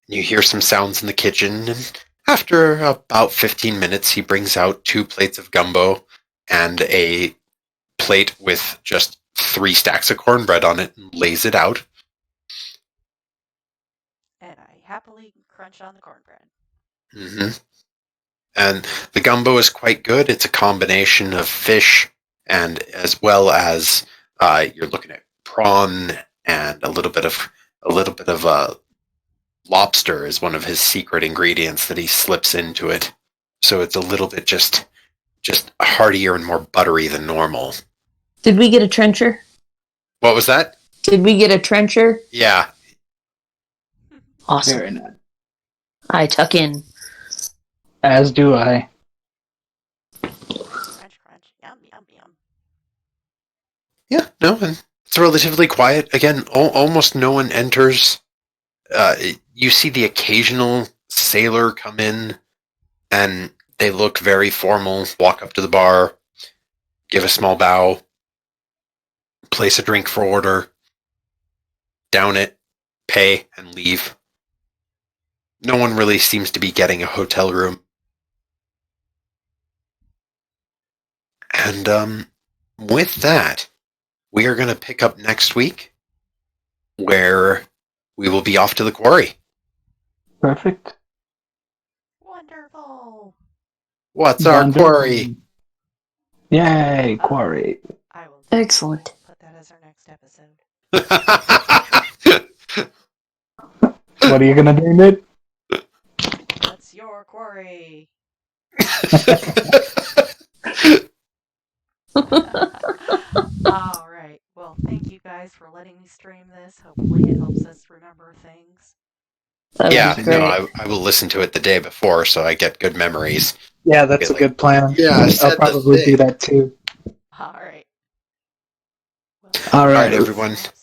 [SPEAKER 2] You hear some sounds in the kitchen, and after about 15 minutes, he brings out 2 plates of gumbo and a plate with just 3 stacks of cornbread on it and lays it out.
[SPEAKER 3] And I happily crunch on the cornbread.
[SPEAKER 2] Mm-hmm. And the gumbo is quite good. It's a combination of fish and as well as you're looking at prawn and a little bit of lobster is one of his secret ingredients that he slips into it. So it's a little bit just heartier and more buttery than normal.
[SPEAKER 5] Did we get a trencher?
[SPEAKER 2] What was that?
[SPEAKER 5] Did we get a trencher?
[SPEAKER 2] Yeah.
[SPEAKER 5] Awesome.
[SPEAKER 4] Very nice.
[SPEAKER 5] I tuck in.
[SPEAKER 4] As do I.
[SPEAKER 3] Crunch, crunch. Yum, yum, yum.
[SPEAKER 2] Yeah, no, and it's relatively quiet. Again, almost no one enters. You see the occasional sailor come in, and they look very formal, walk up to the bar, give a small bow, place a drink for order, down it, pay, and leave. No one really seems to be getting a hotel room. And with that, we are going to pick up next week, where we will be off to the quarry.
[SPEAKER 4] Perfect.
[SPEAKER 3] Wonderful.
[SPEAKER 2] What's our
[SPEAKER 4] Wonderful.
[SPEAKER 2] quarry?
[SPEAKER 4] Yay, quarry.
[SPEAKER 3] I will
[SPEAKER 5] Excellent.
[SPEAKER 3] put that as our next episode.
[SPEAKER 4] What are you gonna name it?
[SPEAKER 3] What's your quarry? All right. Well, thank you guys for letting me stream this. Hopefully, it helps us remember things.
[SPEAKER 5] That
[SPEAKER 2] Yeah,
[SPEAKER 5] was great.
[SPEAKER 2] no, I will listen to it the day before so I get good memories.
[SPEAKER 4] Yeah, that's a good plan.
[SPEAKER 2] Yeah, I said
[SPEAKER 4] I'll
[SPEAKER 2] the
[SPEAKER 4] probably do
[SPEAKER 2] thing.
[SPEAKER 4] that too.
[SPEAKER 3] All right. Well,
[SPEAKER 4] All
[SPEAKER 2] All right,
[SPEAKER 4] right.
[SPEAKER 2] everyone.
[SPEAKER 3] next